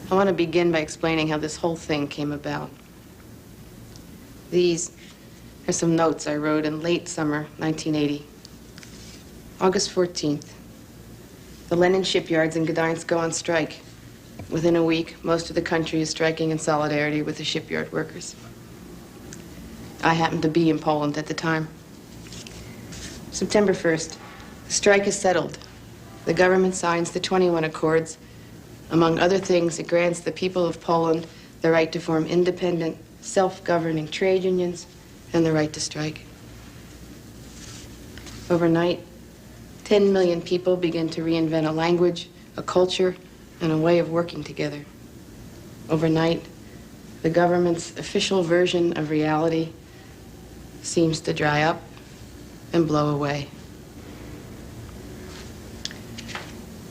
I want to begin by explaining how this whole thing came about. These are some notes I wrote in late summer 1980. August 14th. The Lenin shipyards in Gdansk go on strike. Within a week, most of the country is striking in solidarity with the shipyard workers. I happened to be in Poland at the time. September 1st. The strike is settled. The government signs the 21 Accords. Among other things, it grants the people of Poland the right to form independent, self-governing trade unions and the right to strike. Overnight, 10 million people begin to reinvent a language, a culture, and a way of working together. Overnight, the government's official version of reality seems to dry up and blow away.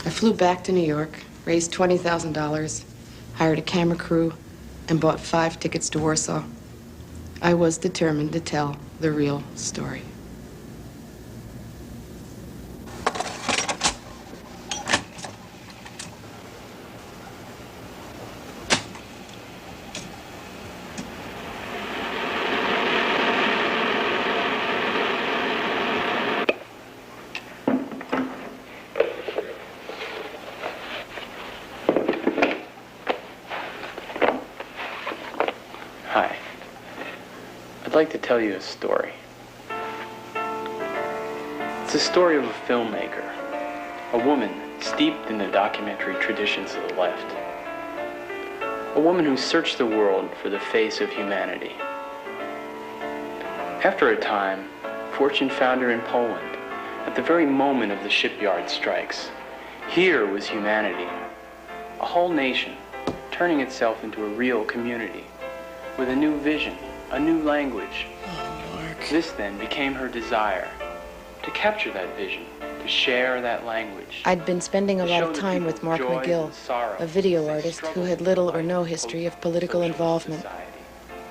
I flew back to New York, raised $20,000, hired a camera crew, and bought 5 tickets to Warsaw. I was determined to tell the real story. I'd like to tell you a story. It's the story of a filmmaker, a woman steeped in the documentary traditions of the left, a woman who searched the world for the face of humanity. After a time, fortune found her in Poland, at the very moment of the shipyard strikes. Here was humanity, a whole nation turning itself into a real community, with a new vision, a new language. Oh, Mark. This then became her desire, to capture that vision, to share that language. I'd been spending a lot of time with Mark McGill, a video artist who had little or no history of political involvement.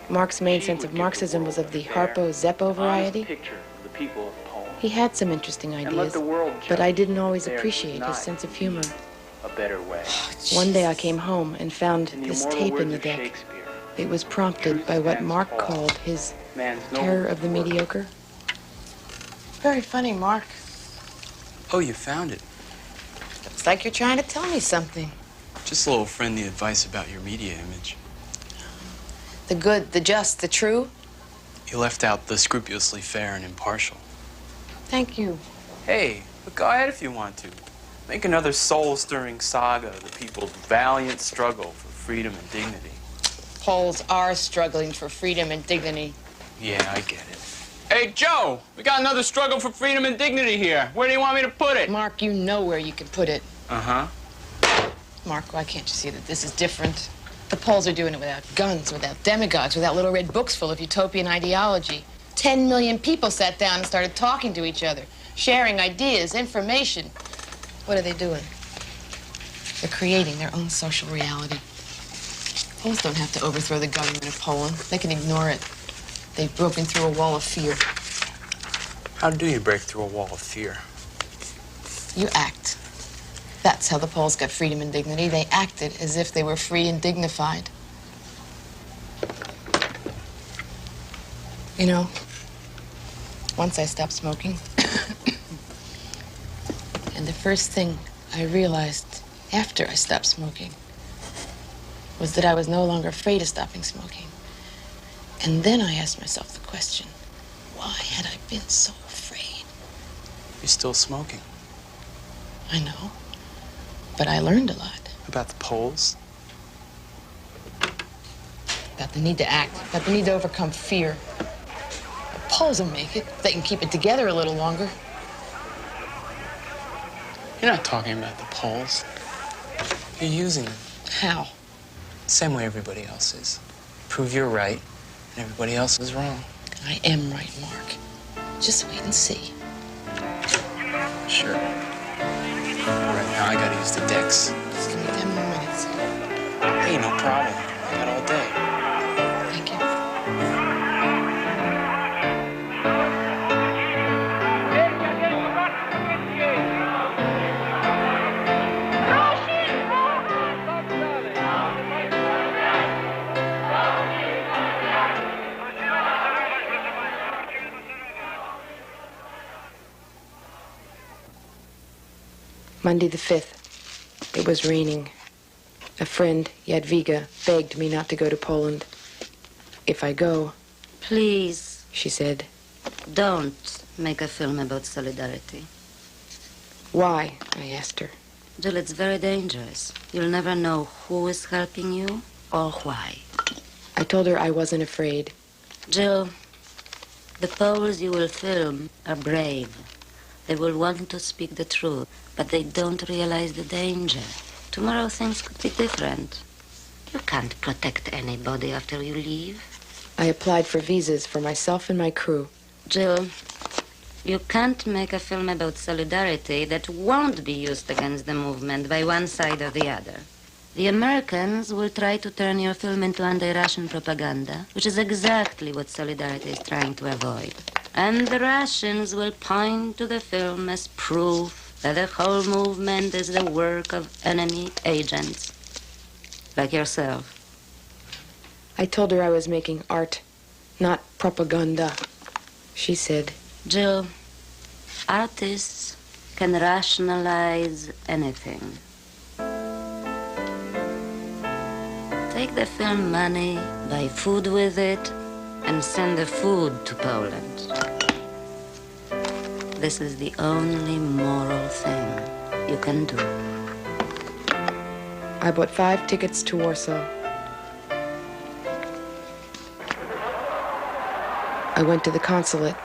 Mark's main sense of Marxism was of the Harpo-Zeppo variety. He had some interesting ideas, but I didn't always appreciate his sense of humor. A better way. One day I came home and found this tape in the deck. It was prompted by what Mark called his terror of the mediocre. Very funny, Mark. Oh, you found it. Looks like you're trying to tell me something. Just a little friendly advice about your media image. The good, the just, the true? You left out the scrupulously fair and impartial. Thank you. Hey, but go ahead if you want to. Make another soul-stirring saga of the people's valiant struggle for freedom and dignity. Poles are struggling for freedom and dignity. Yeah, I get it. Hey, Joe, we got another struggle for freedom and dignity here. Where do you want me to put it? Mark, you know where you can put it. Uh-huh. Mark, why can't you see that this is different? The Poles are doing it without guns, without demagogues, without little red books full of utopian ideology. 10 million people sat down and started talking to each other, sharing ideas, information. What are they doing? They're creating their own social reality. Poles don't have to overthrow the government of Poland. They can ignore it. They've broken through a wall of fear. How do you break through a wall of fear? You act. That's how the Poles got freedom and dignity. They acted as if they were free and dignified. You know, once I stopped smoking, and the first thing I realized after I stopped smoking was that I was no longer afraid of stopping smoking. And then I asked myself the question, why had I been so afraid? You're still smoking. I know, but I learned a lot. About the Poles? About the need to act, about the need to overcome fear. The Poles will make it if they can keep it together a little longer. You're not talking about the Poles. You're using them. How? Same way everybody else is. Prove you're right, and everybody else is wrong. I am right, Mark. Just wait and see. Sure. Right now, I gotta use the decks. Just give me 10 more minutes. Hey, no problem. I got all day. Thank you. Monday the 5th. It was raining. A friend, Jadwiga, begged me not to go to Poland. If I go... Please. She said. Don't make a film about solidarity. Why? I asked her. Jill, it's very dangerous. You'll never know who is helping you or why. I told her I wasn't afraid. Jill, the Poles you will film are brave. They will want to speak the truth, but they don't realize the danger. Tomorrow things could be different. You can't protect anybody after you leave. I applied for visas for myself and my crew. Jill, you can't make a film about solidarity that won't be used against the movement by one side or the other. The Americans will try to turn your film into anti-Russian propaganda, which is exactly what Solidarity is trying to avoid. And the Russians will point to the film as proof that the whole movement is the work of enemy agents, like yourself. I told her I was making art, not propaganda. She said, Jill, artists can rationalize anything. Take the film money, buy food with it, and send the food to Poland. This is the only moral thing you can do. I bought 5 tickets to Warsaw. I went to the consulate.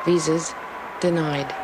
Visas denied.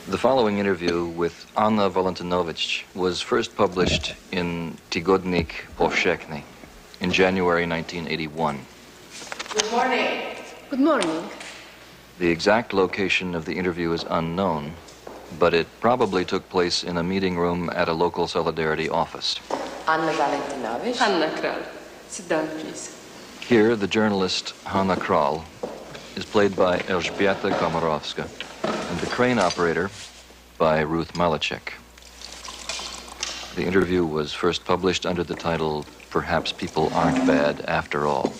The following interview with Anna Valentinovich was first published in Tygodnik Powszechny in January 1981. Good morning. Good morning. The exact location of the interview is unknown, but it probably took place in a meeting room at a local Solidarity office. Anna Valentinovich. Hanna Kral. Sit down, please. Here, the journalist Hanna Kral is played by Elżbieta Komorowska, and the crane operator by Ruth Malachek. The interview was first published under the title, Perhaps People Aren't Bad After All.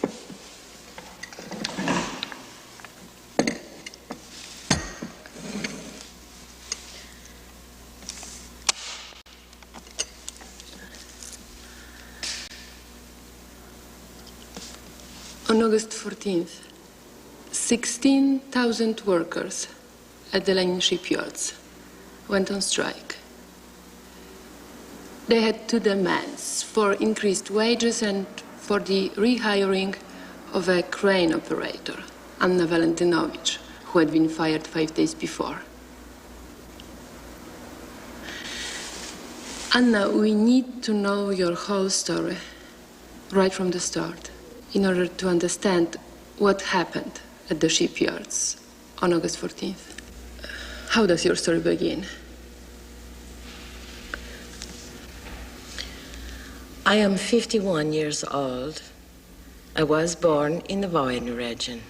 On August 14th, 16,000 workers at the Lenin shipyards went on strike. They had 2 demands: for increased wages and for the rehiring of a crane operator, Anna Valentinovich, who had been fired 5 days before. Anna, we need to know your whole story right from the start in order to understand what happened at the shipyards on August 14th. How does your story begin? I am 51 years old. I was born in the Voyn region.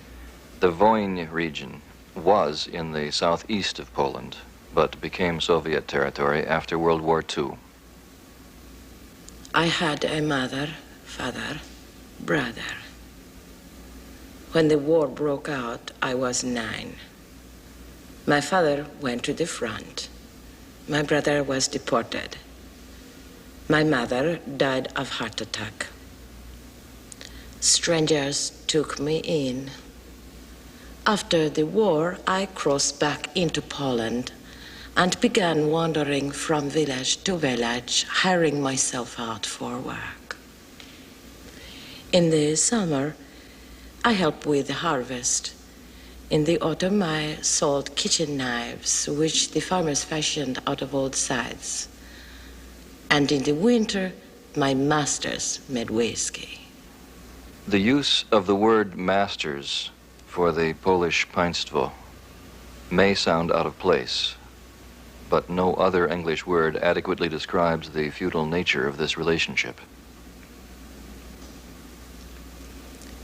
The Voyn region was in the southeast of Poland, but became Soviet territory after World War II. I had a mother, father, brother. When the war broke out, I was 9. My father went to the front. My brother was deported. My mother died of heart attack. Strangers took me in. After the war, I crossed back into Poland and began wandering from village to village, hiring myself out for work. In the summer, I helped with the harvest. In the autumn, I sold kitchen knives, which the farmers fashioned out of old scythes. And in the winter, my masters made whiskey. The use of the word masters for the Polish państwo may sound out of place, but no other English word adequately describes the feudal nature of this relationship.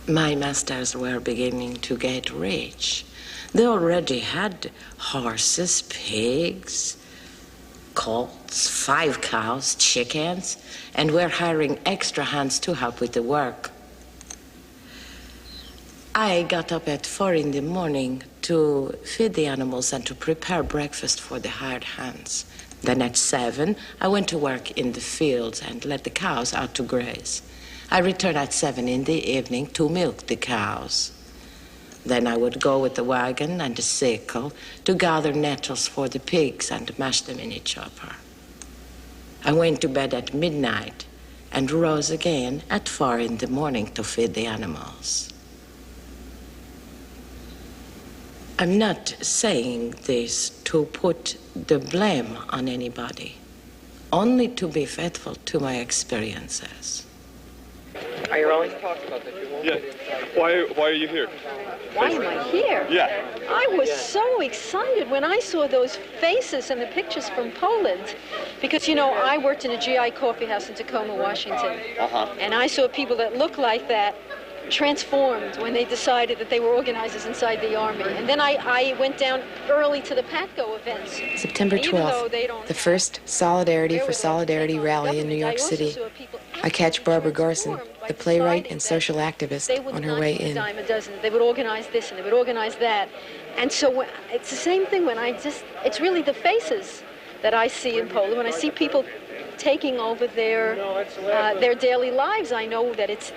My masters were beginning to get rich. They already had horses, pigs, colts, 5 cows, chickens, and were hiring extra hands to help with the work. I got up at 4 in the morning to feed the animals and to prepare breakfast for the hired hands. Then at 7, I went to work in the fields and let the cows out to graze. I returned at 7 in the evening to milk the cows. Then I would go with the wagon and the sickle to gather nettles for the pigs and mash them in a chopper. I went to bed at midnight and rose again at 4 in the morning to feed the animals. I'm not saying this to put the blame on anybody, only to be faithful to my experiences. Are you rolling? Yeah. Why are you here? Why am I here? Yeah. I was so excited when I saw those faces and the pictures from Poland. Because, you know, I worked in a GI coffee house in Tacoma, Washington. And I saw people that looked like that transformed when they decided that they were organizers inside the army. And then I went down early to the PATCO events. September 12th, the first Solidarity for Solidarity rally in New York City. I catch Barbara Garson, the playwright and social activist, on her way in. They would organize this and they would organize that. And so it's the same thing when it's really the faces that I see in Poland. When I see people taking over their daily lives, I know that it's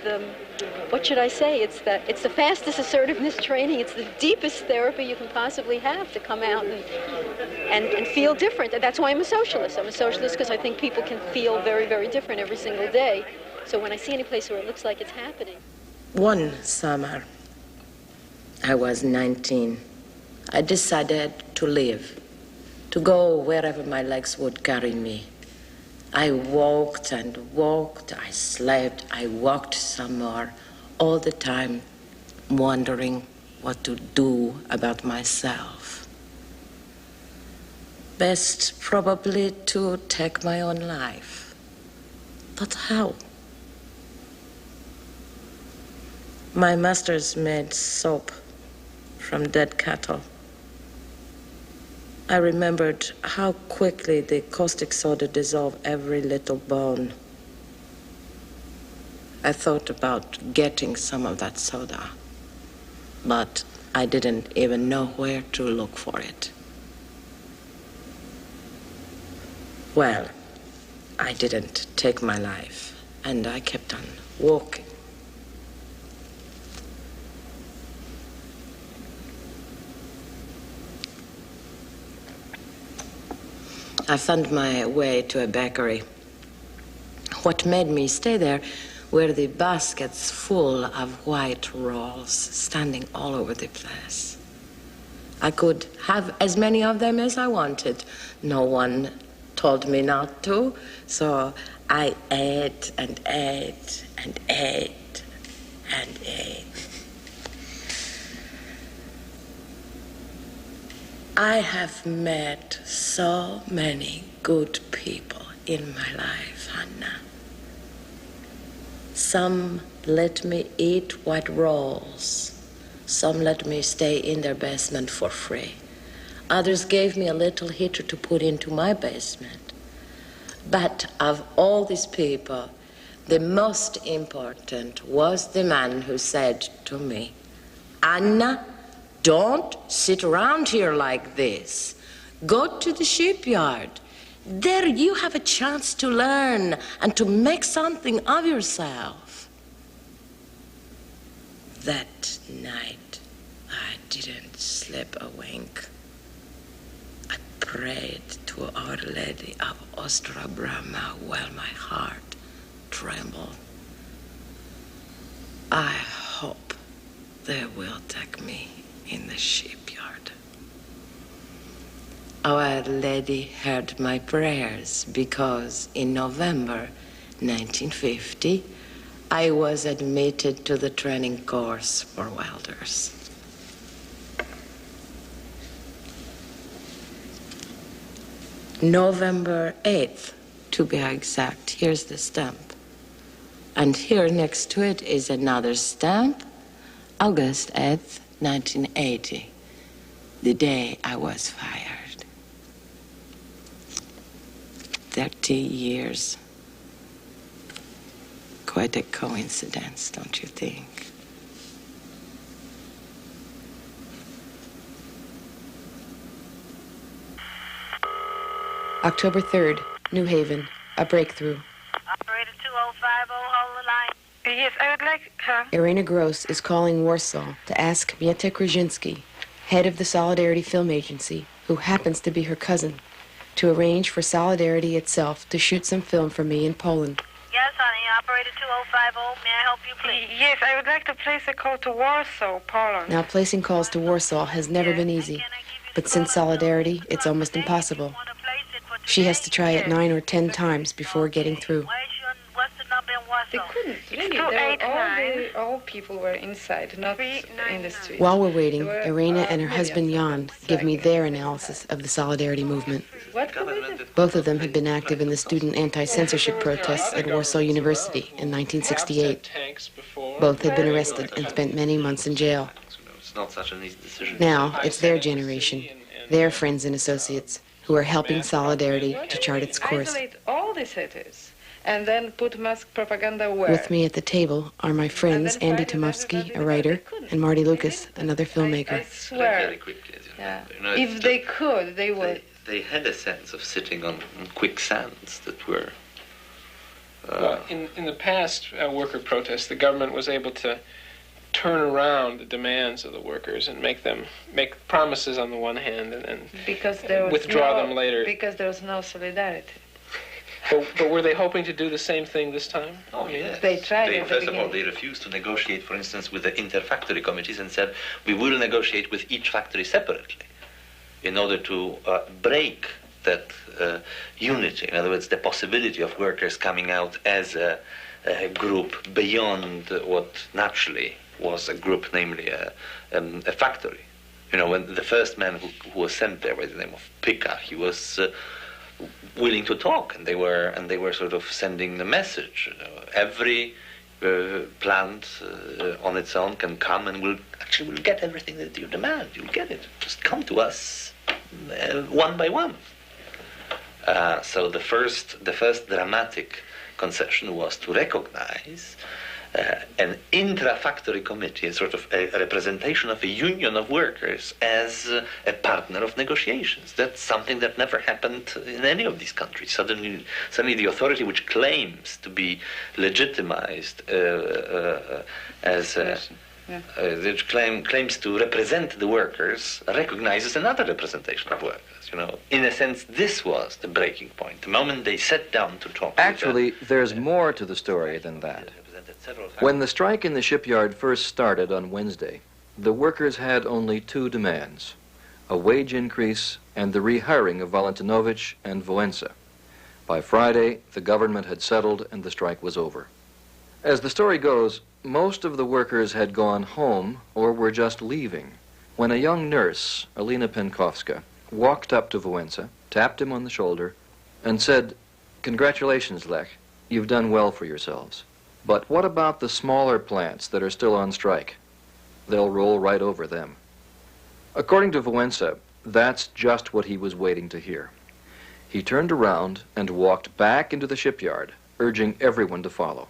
what should I say? It's the fastest assertiveness training. It's the deepest therapy you can possibly have to come out and feel different. And that's why I'm a socialist. I'm a socialist because I think people can feel very, very different every single day. So when I see any place where it looks like it's happening. One summer, I was 19. I decided to leave, to go wherever my legs would carry me. I walked and walked, I slept, I walked some more, all the time wondering what to do about myself. Best probably to take my own life. But how? My masters made soap from dead cattle. I remembered how quickly the caustic soda dissolved every little bone. I thought about getting some of that soda, but I didn't even know where to look for it. Well, I didn't take my life, and I kept on walking. I found my way to a bakery. What made me stay there were the baskets full of white rolls standing all over the place. I could have as many of them as I wanted. No one told me not to, so I ate and ate and ate and ate. I have met so many good people in my life, Hannah. Some let me eat white rolls. Some let me stay in their basement for free. Others gave me a little heater to put into my basement. But of all these people, the most important was the man who said to me, Anna, don't sit around here like this. Go to the shipyard. There you have a chance to learn and to make something of yourself. That night, I didn't sleep a wink. I prayed to Our Lady of Ostra Brahma while my heart trembled. I hope they will take me in the shipyard. Our Lady heard my prayers because in November 1950, I was admitted to the training course for welders. November 8th, to be exact. Here's the stamp. And here next to it is another stamp, August 8th, 1980, the day I was fired. 30 years. Quite a coincidence, don't you think? October 3rd, New Haven, a breakthrough. Operator 2050, hold the line. Yes, I would like her. Irena Gross is calling Warsaw to ask Mietek Krzyzynski, head of the Solidarity Film Agency, who happens to be her cousin, to arrange for Solidarity itself to shoot some film for me in Poland. Yes, honey, operator 2050, may I help you, please? Yes, I would like to place a call to Warsaw, Poland. Now, placing calls to Warsaw has never been easy, but since Solidarity, it's almost impossible. She has to try it 9 or 10 times before getting through. What's the number in Warsaw? They couldn't, really. All people were inside, not in the street. While we're waiting, Irena and her husband Jan give me their analysis of the Solidarity movement. What could they do? Both of them had been active in the student anti-censorship protests at Warsaw University in 1968. Both had been arrested and spent many months in jail. It's not such an easy decision. Now, it's their generation, their friends and associates, who are helping Solidarity to chart its course. Isolate all the cities and then put mass propaganda where? With me at the table are my friends Andy Tomovsky, a writer, and Marty Lucas, another filmmaker. I swear. Very quickly, as you Yeah. know, If they could, they would. They had a sense of sitting on quicksands that were... Well, in the past worker protests, the government was able to turn around the demands of the workers and make promises on the one hand and then Because there was withdraw them later. Because there was no solidarity. But were they hoping to do the same thing this time? Oh, yes. They tried at the First of all, beginning. they refused to negotiate, for instance, with the inter-factory committees and said, we will negotiate with each factory separately in order to break that unity. In other words, the possibility of workers coming out as a group beyond what naturally was a group, namely a factory. You know, when the first man who was sent there by the name of Pika, he was willing to talk, and they were sort of sending the message. Every plant on its own can come and we'll get everything that you demand. You'll get it. Just come to us one by one. So the first dramatic concession was to recognize an intra-factory committee, a sort of a representation of a union of workers as a partner of negotiations. That's something that never happened in any of these countries. Suddenly the authority which claims to be legitimized which claims to represent the workers recognizes another representation of workers. You know, in a sense, this was the breaking point. The moment they sat down to talk. Actually, there's more to the story than that. When the strike in the shipyard first started on Wednesday, the workers had only 2 demands: a wage increase and the rehiring of Valentinovich and Wałęsa. By Friday, the government had settled and the strike was over. As the story goes, most of the workers had gone home or were just leaving when a young nurse, Alina Penkovska, walked up to Wałęsa, tapped him on the shoulder, and said, "Congratulations, Lech. You've done well for yourselves. But what about the smaller plants that are still on strike? They'll roll right over them." According to Wałęsa, that's just what he was waiting to hear. He turned around and walked back into the shipyard, urging everyone to follow.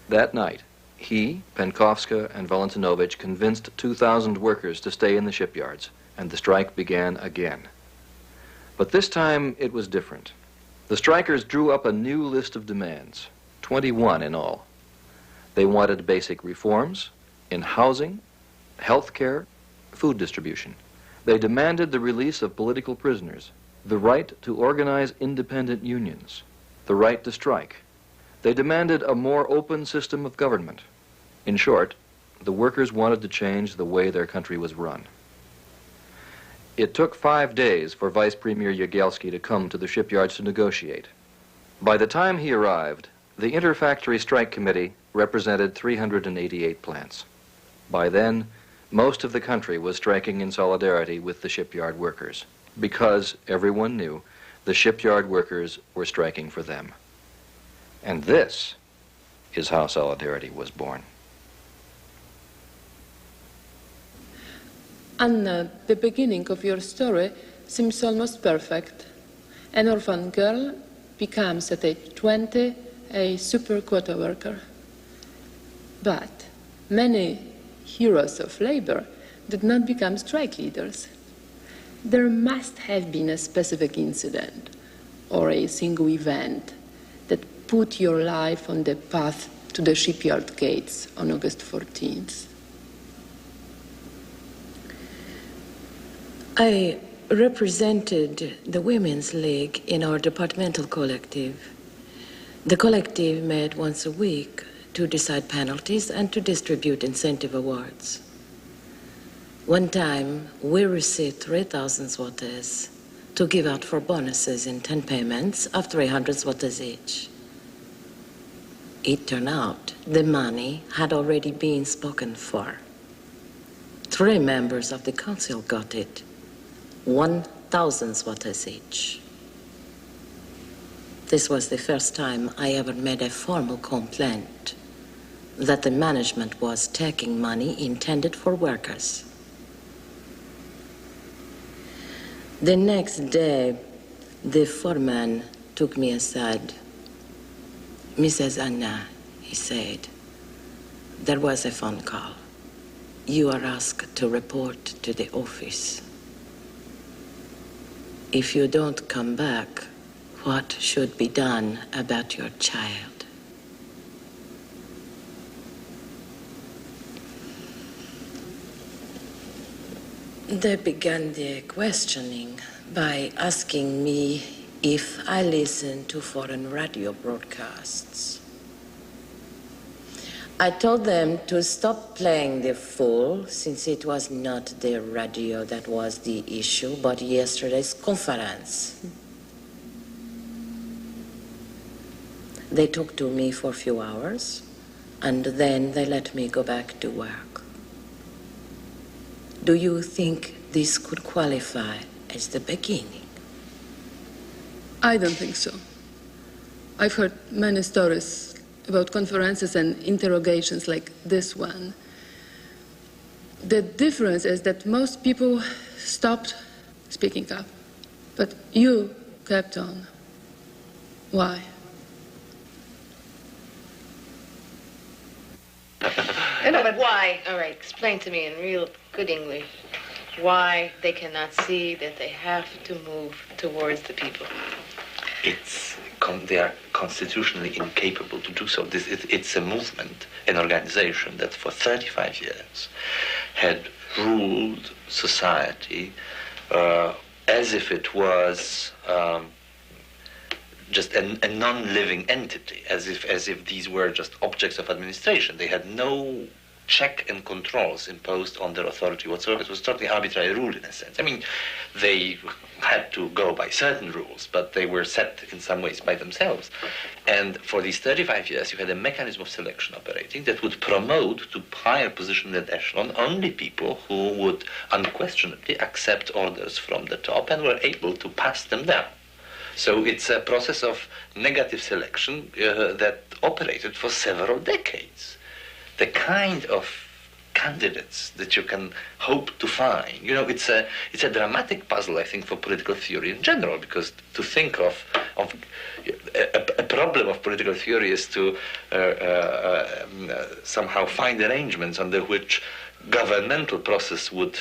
That night, he, Penkovska, and Valentinovich convinced 2,000 workers to stay in the shipyards, and the strike began again. But this time, it was different. The strikers drew up a new list of demands, 21 in all. They wanted basic reforms in housing, health care, food distribution. They demanded the release of political prisoners, the right to organize independent unions, the right to strike. They demanded a more open system of government. In short, the workers wanted to change the way their country was run. It took 5 days for Vice Premier Jagielski to come to the shipyards to negotiate. By the time he arrived, the Inter-Factory Strike Committee represented 388 plants. By then, most of the country was striking in solidarity with the shipyard workers, because everyone knew The shipyard workers were striking for them. And this is how Solidarity was born. Anna, the beginning of your story seems almost perfect. An orphan girl becomes at age 20 a super quota worker. But many heroes of labor did not become strike leaders. There must have been a specific incident or a single event that put your life on the path to the shipyard gates on August 14th. I represented the Women's League in our departmental collective. The collective met once a week to decide penalties and to distribute incentive awards. One time, we received 3,000 zlotys to give out for bonuses in 10 payments of 300 zlotys each. It turned out the money had already been spoken for. 3 members of the council got it, 1,000 zlotys each. This was the first time I ever made a formal complaint that the management was taking money intended for workers. The next day, the foreman took me aside. Mrs. Anna, he said, there was a phone call. You are asked to report to the office. If you don't come back, what should be done about your child? They began the questioning by asking me if I listened to foreign radio broadcasts. I told them to stop playing the fool, since it was not the radio that was the issue, but yesterday's conference. They talked to me for a few hours, and then they let me go back to work. Do you think this could qualify as the beginning? I don't think so. I've heard many stories about conferences and interrogations like this one. The difference is that most people stopped speaking up, but you kept on. Why? No, but why? All right, explain to me in real good English why they cannot see that they have to move towards the people. They are constitutionally incapable to do so. It's a movement, an organization that for 35 years had ruled society as if it was just a non-living entity, as if these were just objects of administration. They had no check and controls imposed on their authority whatsoever. It was totally arbitrary rule in a sense. I mean, they had to go by certain rules, but they were set in some ways by themselves. And for these 35 years, you had a mechanism of selection operating that would promote to higher position in the echelon only people who would unquestionably accept orders from the top and were able to pass them down. So it's a process of negative selection that operated for several decades. The kind of candidates that you can hope to find, it's a dramatic puzzle, I think, for political theory in general, because to think of a problem of political theory is to somehow find arrangements under which governmental process would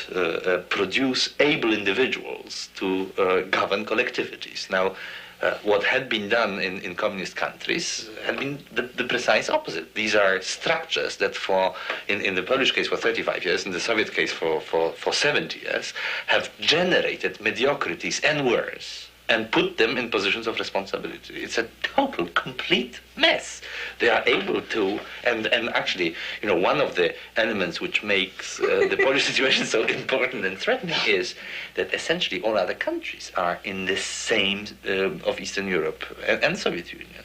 produce able individuals to govern collectivities. Now, what had been done in communist countries had been the precise opposite. These are structures that in the Polish case for 35 years, in the Soviet case for 70 years, have generated mediocrities and worse, and put them in positions of responsibility. It's a total, complete mess. They are able to, and actually, one of the elements which makes the Polish situation so important and threatening is that essentially all other countries are in the same, of Eastern Europe and Soviet Union,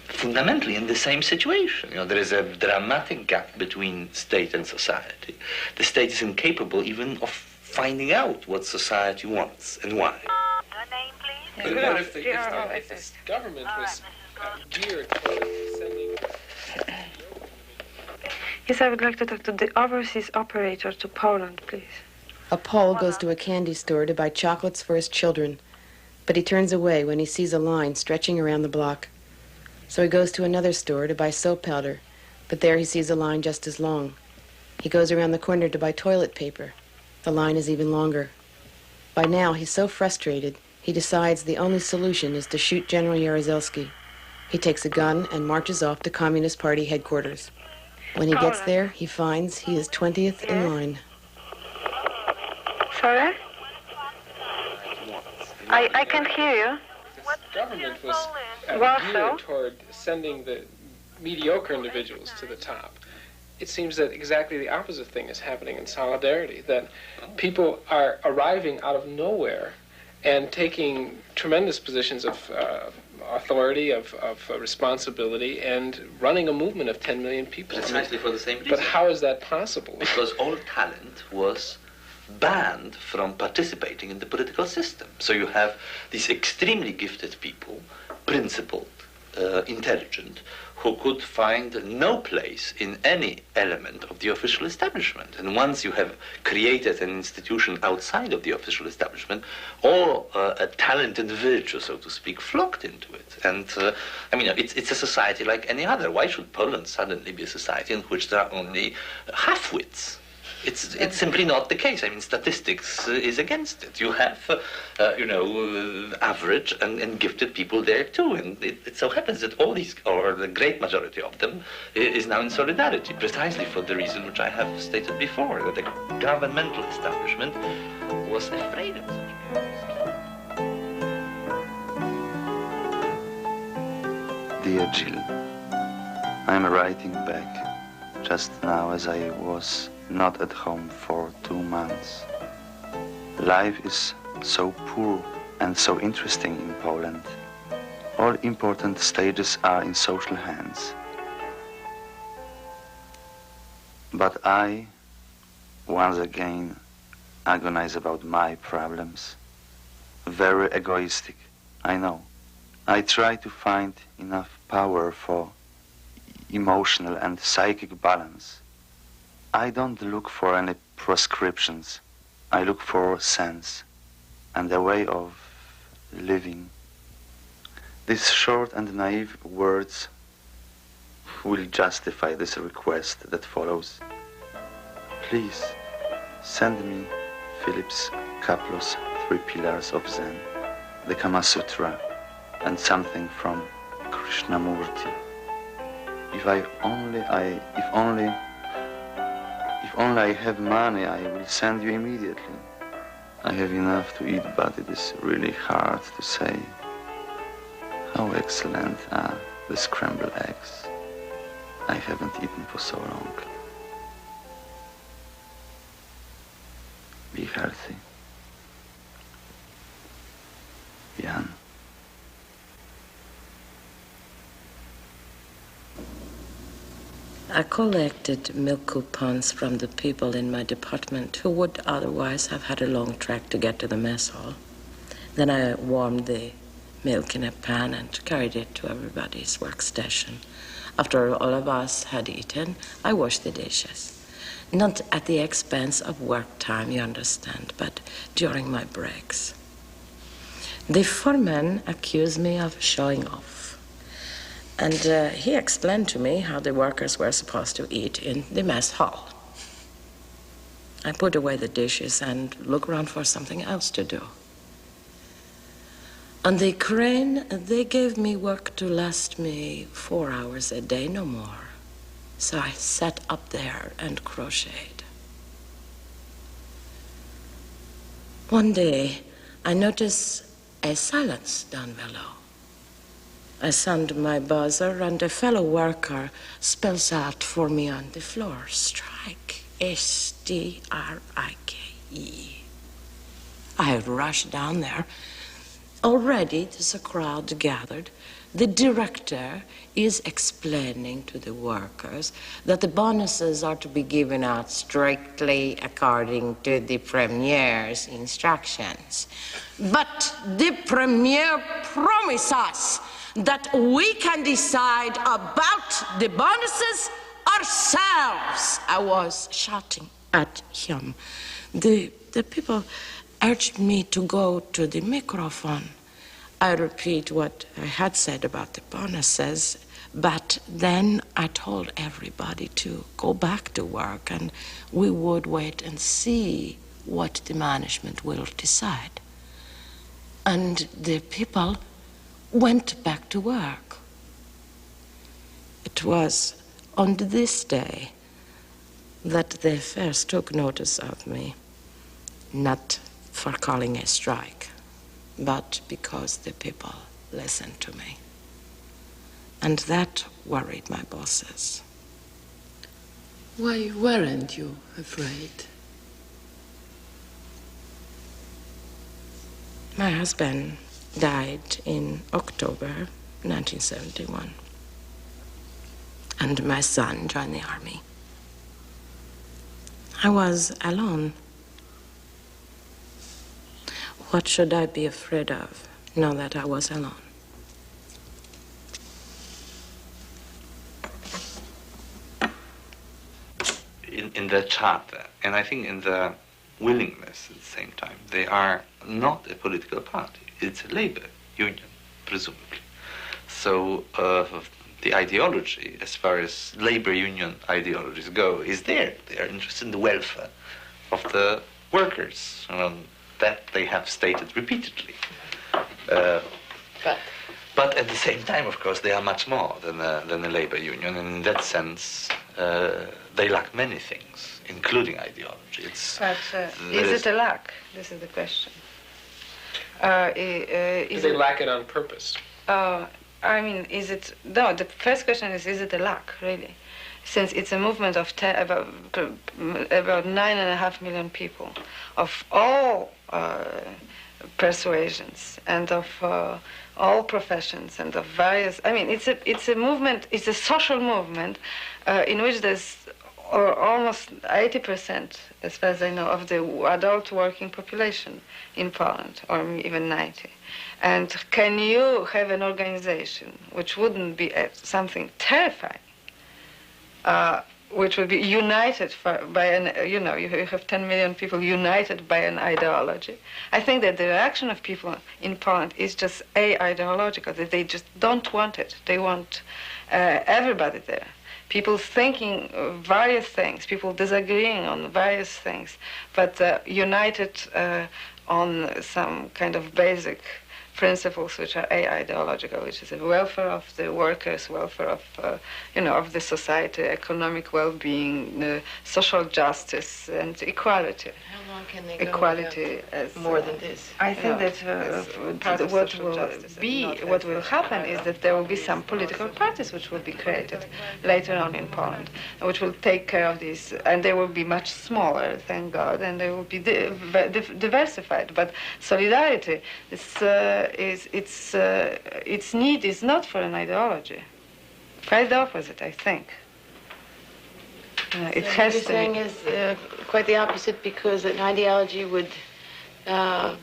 fundamentally in the same situation. There is a dramatic gap between state and society. The state is incapable even of finding out what society wants and why. Your name, please? But if the government was geared toward sending... Yes, I would like to talk to the overseas operator to Poland, please. A Pole goes to a candy store to buy chocolates for his children, but he turns away when he sees a line stretching around the block. So he goes to another store to buy soap powder, but there he sees a line just as long. He goes around the corner to buy toilet paper. The line is even longer. By now, he's so frustrated, he decides the only solution is to shoot General Jaruzelski. He takes a gun and marches off to Communist Party headquarters. When he gets there, he finds he is 20th in line. Sorry? I can't hear you. The government was Warsaw? geared toward sending the mediocre individuals to the top. It seems that exactly the opposite thing is happening in Solidarity, that people are arriving out of nowhere and taking tremendous positions of authority, of responsibility, and running a movement of 10 million people. Precisely for the same reason. But how is that possible? Because all talent was banned from participating in the political system. So you have these extremely gifted people, principled, intelligent, who could find no place in any element of the official establishment. And once you have created an institution outside of the official establishment, all talented virtue, so to speak, flocked into it. And I mean, it's a society like any other. Why should Poland suddenly be a society in which there are only half-wits? It's simply not the case. I mean, statistics is against it. You have, average and gifted people there too. And it so happens that all these, or the great majority of them, is now in Solidarity, precisely for the reason which I have stated before, that the governmental establishment was afraid of such people. Dear Jill, I'm writing back just now as I was not at home for 2 months. Life is so poor and so interesting in Poland. All important stages are in social hands. But I, once again, agonize about my problems. Very egoistic, I know. I try to find enough power for emotional and psychic balance. I don't look for any prescriptions. I look for sense and a way of living. These short and naive words will justify this request that follows. Please send me Philip's Kaplo's 3 Pillars of Zen, the Kama Sutra, and something from Krishnamurti. If only I have money, I will send you immediately. I have enough to eat, but it is really hard to say. How excellent are the scrambled eggs. I haven't eaten for so long. Be healthy. Jan. I collected milk coupons from the people in my department who would otherwise have had a long trek to get to the mess hall. Then I warmed the milk in a pan and carried it to everybody's workstation. After all of us had eaten, I washed the dishes. Not at the expense of work time, you understand, but during my breaks. The foreman accused me of showing off. And he explained to me how the workers were supposed to eat in the mess hall. I put away the dishes and looked around for something else to do. On the crane, they gave me work to last me 4 hours a day, no more. So I sat up there and crocheted. One day, I noticed a silence down below. I sound my buzzer, and a fellow worker spells out for me on the floor, strike, S-T-R-I-K-E. I rush down there. Already there's a crowd gathered. the director is explaining to the workers that the bonuses are to be given out strictly according to the premier's instructions. But the premier promised us that we can decide about the bonuses ourselves. I was shouting at him. The people urged me to go to the microphone. I repeat what I had said about the bonuses, but then I told everybody to go back to work and we would wait and see what the management will decide. And the people went back to work. It was on this day that they first took notice of me, not for calling a strike, but because the people listened to me. And that worried my bosses. Why weren't you afraid? My husband died in October 1971. And my son joined the army. I was alone. What should I be afraid of, now that I was alone? In the charter, and I think in the willingness at the same time, they are not a political party. It's a labor union, presumably. So the ideology, as far as labor union ideologies go, is there. They are interested in the welfare of the workers. That they have stated repeatedly. But at the same time, of course, they are much more than a labor union. And in that sense, they lack many things, including ideology. Is it a lack? This is the question. Is they lack it on purpose? I mean, is it... No, the first question is it a lack, really? Since it's a movement of about 9.5 million people, of all persuasions and of all professions and of various... I mean, it's a movement, it's a social movement in which there's almost 80%, as far as I know, of the adult working population in Poland, or even 90. And can you have an organization which wouldn't be something terrifying, which would be united by an, you have 10 million people united by an ideology? I think that the reaction of people in Poland is just ideological, that they just don't want it. They want everybody there. People thinking various things, people disagreeing on various things, but united on some kind of basic principles which are ideological, which is the welfare of the workers, welfare of, of the society, economic well-being, social justice, and equality. How long can they go equality as more than this? I think that what will happen is that there will be some political parties which will be created later on in Poland, which will take care of these, and they will be much smaller, thank God, and they will be diversified. But solidarity its need is not for an ideology. Quite the opposite, I think. It has to. What you're saying is quite the opposite, because an ideology would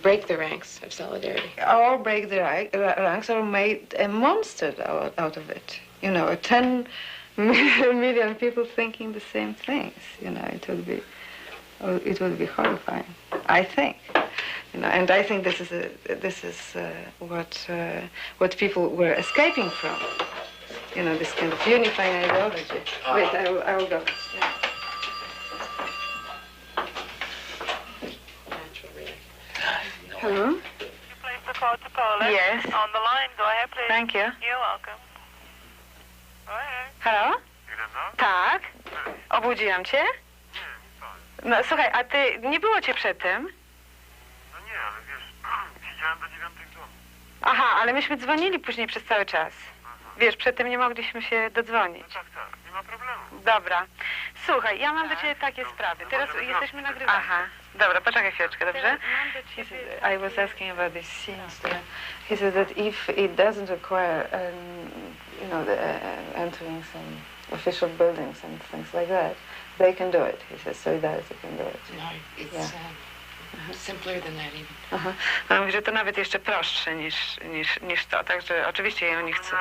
break the ranks of solidarity. Or break the ranks, or make a monster out of it. 10 million people thinking the same things. It would be horrifying, I think. And I think this is what people were escaping from. This kind of unifying ideology. Wait, I will go. Yeah. Hello? You placed the call to Poland? Yes. On the line, go ahead, please. Thank you. You're welcome. Go ahead. Halo? Tak? Obudziłam cię? No słuchaj, a ty, nie było cię przedtem? No nie, ale wiesz, siedziałem do 9 w domu. Aha, ale myśmy dzwonili później przez cały czas. Wiesz, przedtem nie mogliśmy się dodzwonić. Tak, nie ma problemu. Dobra. Słuchaj, ja mam do ciebie takie sprawy. Teraz jesteśmy nagrywani. Aha. Dobra, poczekaj chwileczkę, dobrze? I was asking about these scenes. He said that if it doesn't require, you know, entering some official buildings and things like that, they can do it. He says Solidarity can do it. No, it's simpler than that even. Aha. A mówi, że to nawet jeszcze prostsze niż to, także oczywiście oni chcą.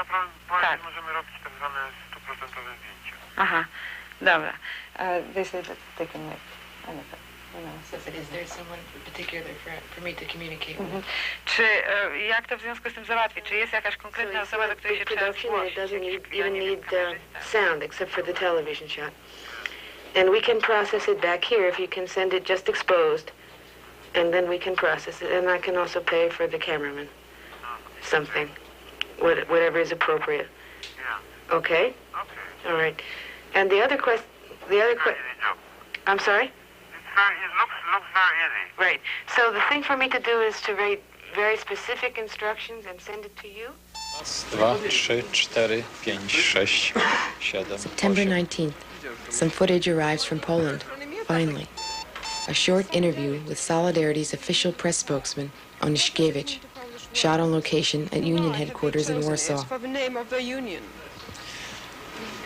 Tak. Możemy robić tak zwane 100% zdjęcia. Aha, dobra. They say that they can make anything. So is there someone in particular for me to communicate with? Czy jak to w związku z tym załatwić? Czy jest jakaś konkretna osoba, do której się trzeba zgłosić? It doesn't even need sound except for the television shot. And we can process it back here if you can send it just exposed. And then we can process it. And I can also pay for the cameraman something, whatever is appropriate. Yeah. Okay? Okay. All right. And the other question, I'm sorry? It looks very easy. Right. So the thing for me to do is to write very specific instructions and send it to you? Raz, dwa, trzy, cztery, pięć, sześć, siedem, September 19th. Some footage arrives from Poland, finally. A short interview with Solidarity's official press spokesman, Onyszkiewicz, shot on location at Union headquarters in Warsaw. For the name of the union.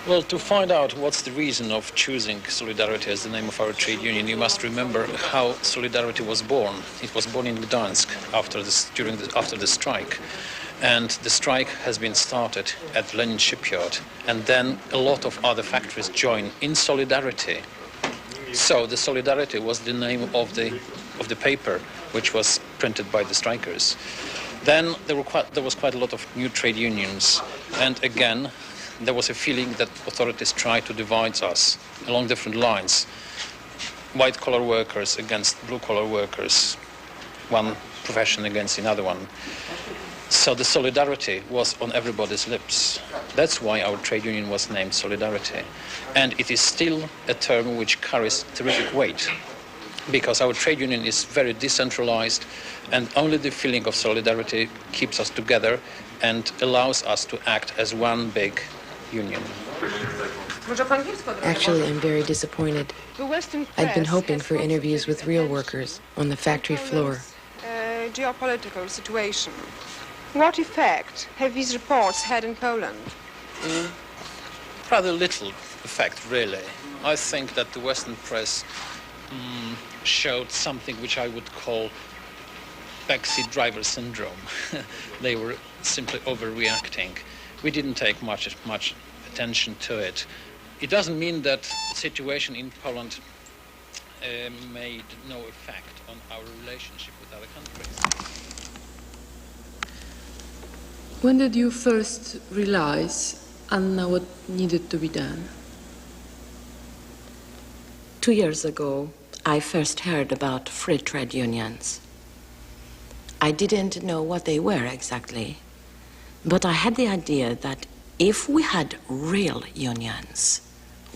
Well, to find out what's the reason of choosing Solidarity as the name of our trade union, you must remember how Solidarity was born. It was born in Gdańsk after the strike. And the strike has been started at Lenin shipyard. And then a lot of other factories joined in Solidarity. So the Solidarity was the name of the paper, which was printed by the strikers. Then there was quite a lot of new trade unions. And again, there was a feeling that authorities tried to divide us along different lines. White-collar workers against blue-collar workers, one profession against another one. So the Solidarity was on everybody's lips. That's why our trade union was named Solidarity. And it is still a term which carries terrific weight, because our trade union is very decentralized, and only the feeling of solidarity keeps us together and allows us to act as one big union. Actually, I'm very disappointed. I'd been hoping for interviews with real workers on the factory floor. Geopolitical situation. What effect have these reports had in Poland? Rather little effect, really. I think that the Western press showed something which I would call backseat driver syndrome. They were simply overreacting. We didn't take much attention to it. It doesn't mean that the situation in Poland made no effect on our relationship with other countries. When did you first realize, Anna, what needed to be done? 2 years ago, I first heard about free trade unions. I didn't know what they were exactly, but I had the idea that if we had real unions,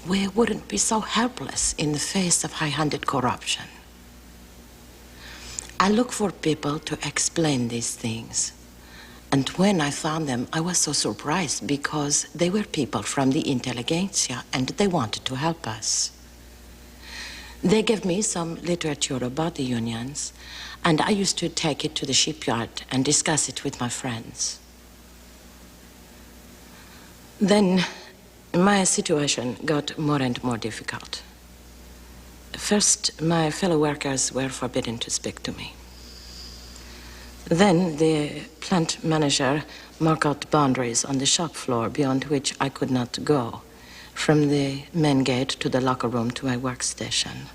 we wouldn't be so helpless in the face of high-handed corruption. I look for people to explain these things. And when I found them, I was so surprised because they were people from the intelligentsia and they wanted to help us. They gave me some literature about the unions, and I used to take it to the shipyard and discuss it with my friends. Then my situation got more and more difficult. First, my fellow workers were forbidden to speak to me. Then the plant manager marked out boundaries on the shop floor beyond which I could not go, from the main gate to the locker room to my workstation.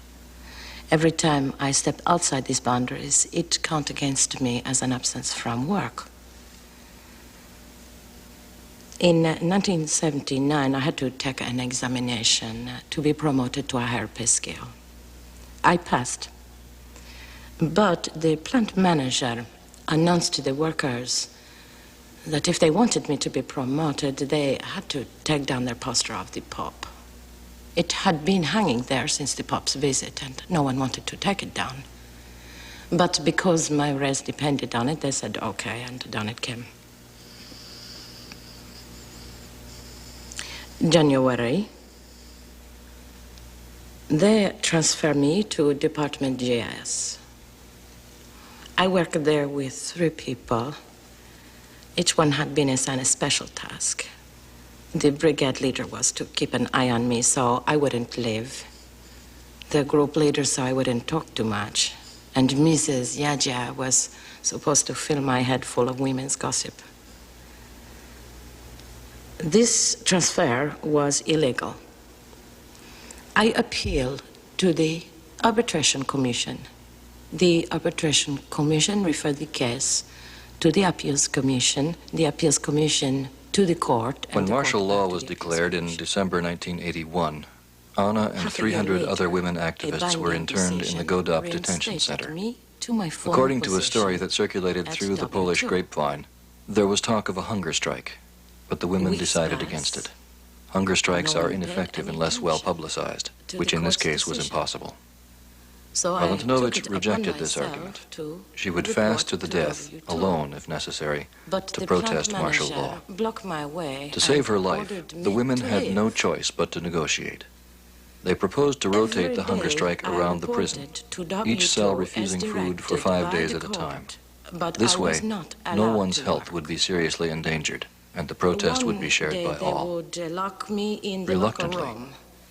Every time I stepped outside these boundaries, it counted against me as an absence from work. In 1979, I had to take an examination to be promoted to a higher pay scale. I passed, but the plant manager announced to the workers that if they wanted me to be promoted, they had to take down their poster of the Pope. It had been hanging there since the Pope's visit, and no one wanted to take it down. But because my race depended on it, they said okay, and down it came. January, They transferred me to Department GS. I worked there with 3 people. Each one had been assigned a special task. The brigade leader was to keep an eye on me so I wouldn't leave. The group leader so I wouldn't talk too much. And Mrs. Yajia was supposed to fill my head full of women's gossip. This transfer was illegal. I appealed to the Arbitration Commission. The Arbitration Commission referred the case to the Appeals Commission, the Appeals Commission to the court. When martial law was declared in December 1981, Anna and 300 other women activists were interned in the Godop detention center. According to a story that circulated through the Polish grapevine, there was talk of a hunger strike, but the women decided against it. Hunger strikes are ineffective unless well publicized, which in this case was impossible. Valentinovich rejected this argument. She would fast to the death, alone if necessary, to protest martial law. To save her life, the women had no choice but to negotiate. They proposed to rotate the hunger strike around the prison, each cell refusing food for 5 days at a time. This way, no one's health would be seriously endangered, and the protest would be shared by all. Reluctantly,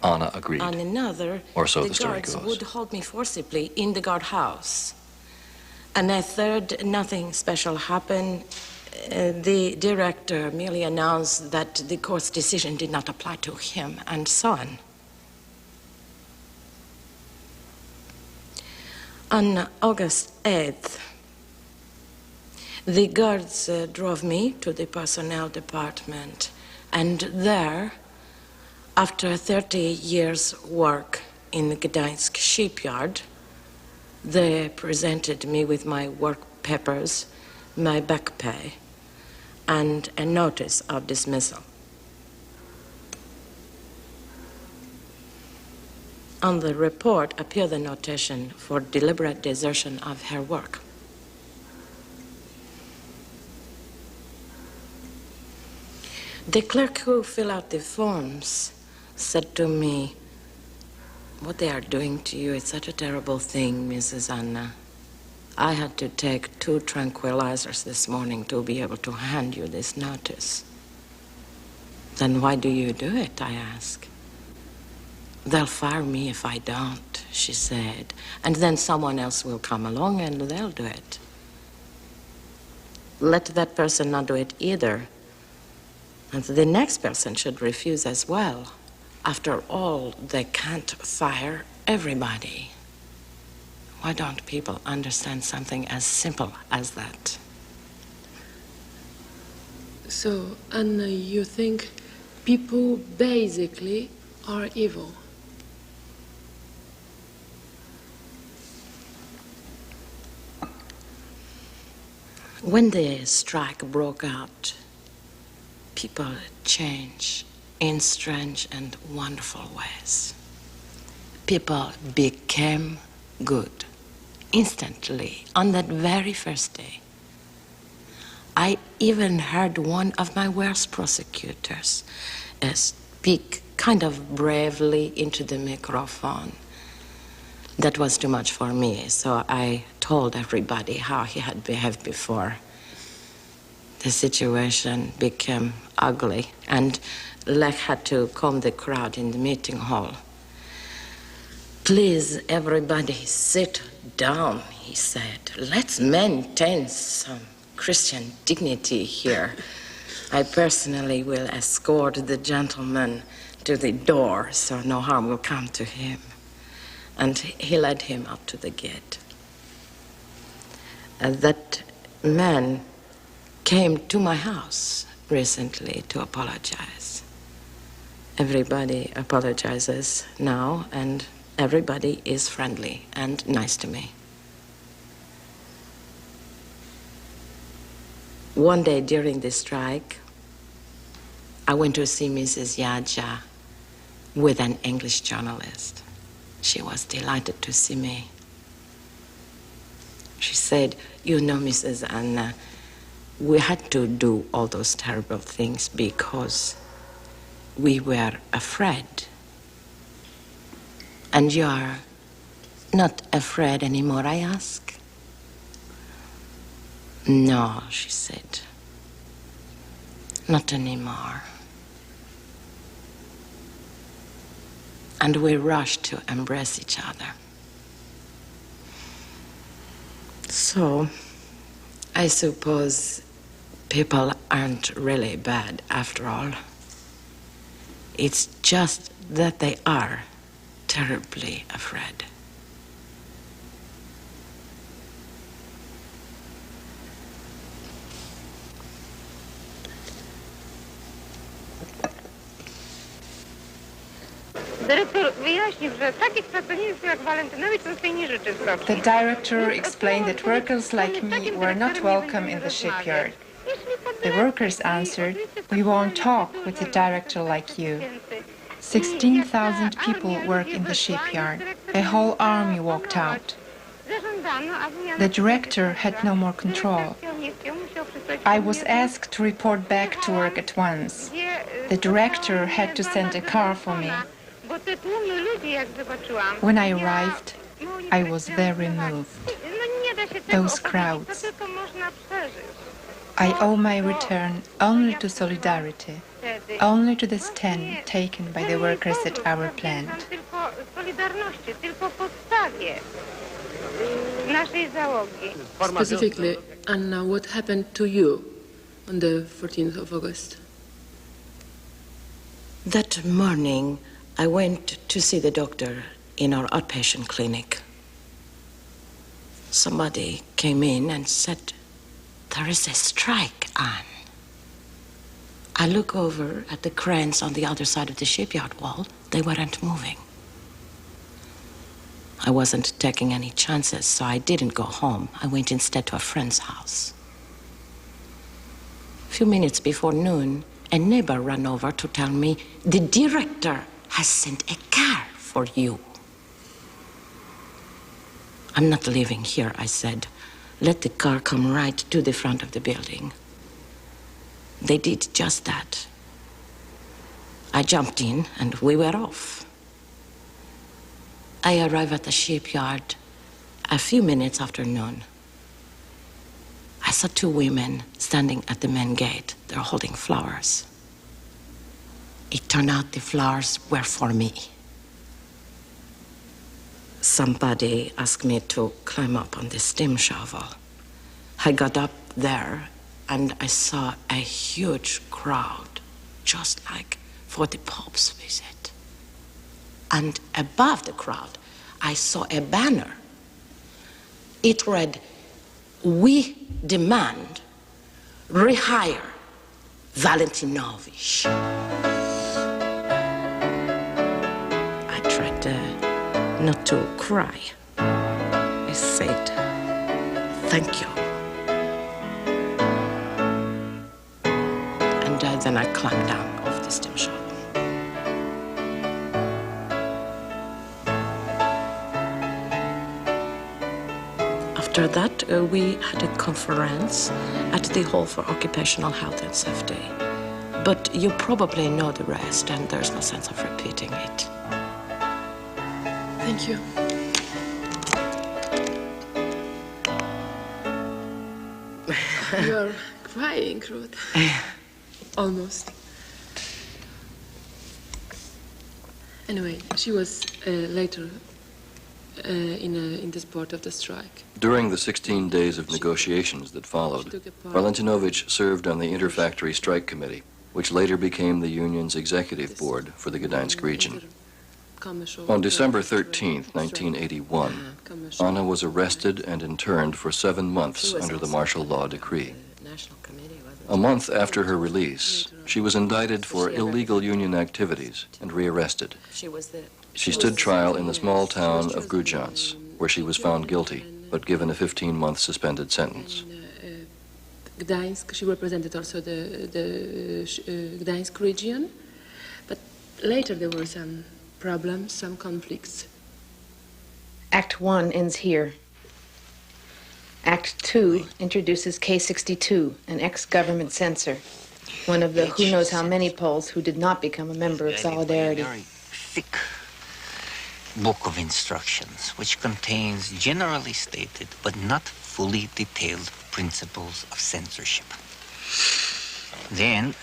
Anna agreed, On another, or so the the story guards goes. would hold me forcibly in the guardhouse. And a third, nothing special happened. The director merely announced that the court's decision did not apply to him, and so on. On August 8th, the guards drove me to the personnel department, and there, after 30 years' work in the Gdańsk shipyard, they presented me with my work papers, my back pay, and a notice of dismissal. On the report appeared the notation for deliberate desertion of her work. The clerk who filled out the forms said to me, "What they are doing to you is such a terrible thing, Mrs. Anna. I had to take 2 tranquilizers this morning to be able to hand you this notice." "Then why do you do it?" I asked. "They'll fire me if I don't," she said, "and then someone else will come along and they'll do it. Let that person not do it either, and the next person should refuse as well. After all, they can't fire everybody. Why don't people understand something as simple as that?" So, Anna, you think people basically are evil? When the strike broke out, people changed in strange and wonderful ways. People became good instantly on that very first day. I even heard one of my worst prosecutors speak kind of bravely into the microphone. That was too much for me, so I told everybody how he had behaved before. The situation became ugly, and Lech had to calm the crowd in the meeting hall. "Please, everybody, sit down," he said. "Let's maintain some Christian dignity here. I personally will escort the gentleman to the door so no harm will come to him." And he led him up to the gate. That man came to my house recently to apologize. Everybody apologizes now, and everybody is friendly and nice to me. One day during the strike, I went to see Mrs. Yajia with an English journalist. She was delighted to see me. She said, "You know, Mrs. Anna, we had to do all those terrible things because we were afraid." And you're not afraid anymore, I ask? No, she said. Not anymore. And we rushed to embrace each other. So, I suppose people aren't really bad after all. It's just that they are terribly afraid. The director explained that workers like me were not welcome in the shipyard. The workers answered, "We won't talk with a director like you." 16,000 people work in the shipyard. A whole army walked out. The director had no more control. I was asked to report back to work at once. The director had to send a car for me. When I arrived, I was very moved. Those crowds. I owe my return only to solidarity, only to the stand taken by the workers at our plant. Specifically, Anna, what happened to you on the 14th of August? That morning, I went to see the doctor in our outpatient clinic. Somebody came in and said, "There is a strike on." I look over at the cranes on the other side of the shipyard wall. They weren't moving. I wasn't taking any chances, so I didn't go home. I went instead to a friend's house. A few minutes before noon, a neighbor ran over to tell me, "The director has sent a car for you." "I'm not leaving here," I said. "Let the car come right to the front of the building." They did just that. I jumped in and we were off. I arrived at the shipyard a few minutes after noon. I saw two women standing at the main gate. They're holding flowers. It turned out the flowers were for me. Somebody asked me to climb up on the steam shovel. I got up there and I saw a huge crowd, just like for the Pope's visit. And above the crowd, I saw a banner. It read, "We demand rehire Valentinovich." I tried not to cry. I said, "Thank you." And then I climbed down off the steam shovel. After that, we had a conference at the Hall for Occupational Health and Safety. But you probably know the rest, and there's no sense of repeating it. Thank you. You're crying, Ruth. Almost. Anyway, she was later in the sport of the strike. During the 16 days of negotiations that followed, Valentinovich served on the Interfactory Strike Committee, which later became the union's executive board for the Gdańsk region. On December 13, 1981, Anna was arrested and interned for 7 months under the martial law decree. A month after her release, she was indicted for illegal union activities and rearrested. She stood trial in the small town of Grudziądz, where she was found guilty, but given a 15-month suspended sentence. Gdańsk, she represented also the Gdańsk region, but later there were some problems, some conflicts. Act 1 ends here. Act 2 introduces K62, an ex-government censor, one of the who knows how many Poles who did not become a member of Solidarity. Very thick. book of instructions, which contains generally stated but not fully detailed principles of censorship. Then,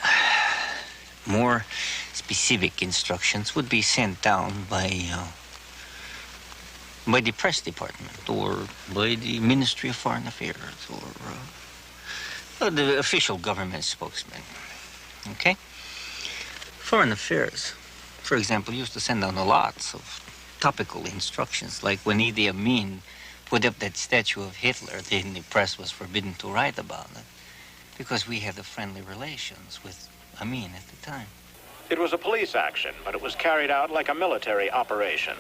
more specific instructions would be sent down by the press department or by the Ministry of Foreign Affairs or the official government spokesman. Okay? Foreign Affairs, for example, used to send down lots of topical instructions, like when Idi Amin put up that statue of Hitler, the press was forbidden to write about it because we had friendly relations with Amin at the time. It was a police action, but it was carried out like a military operation.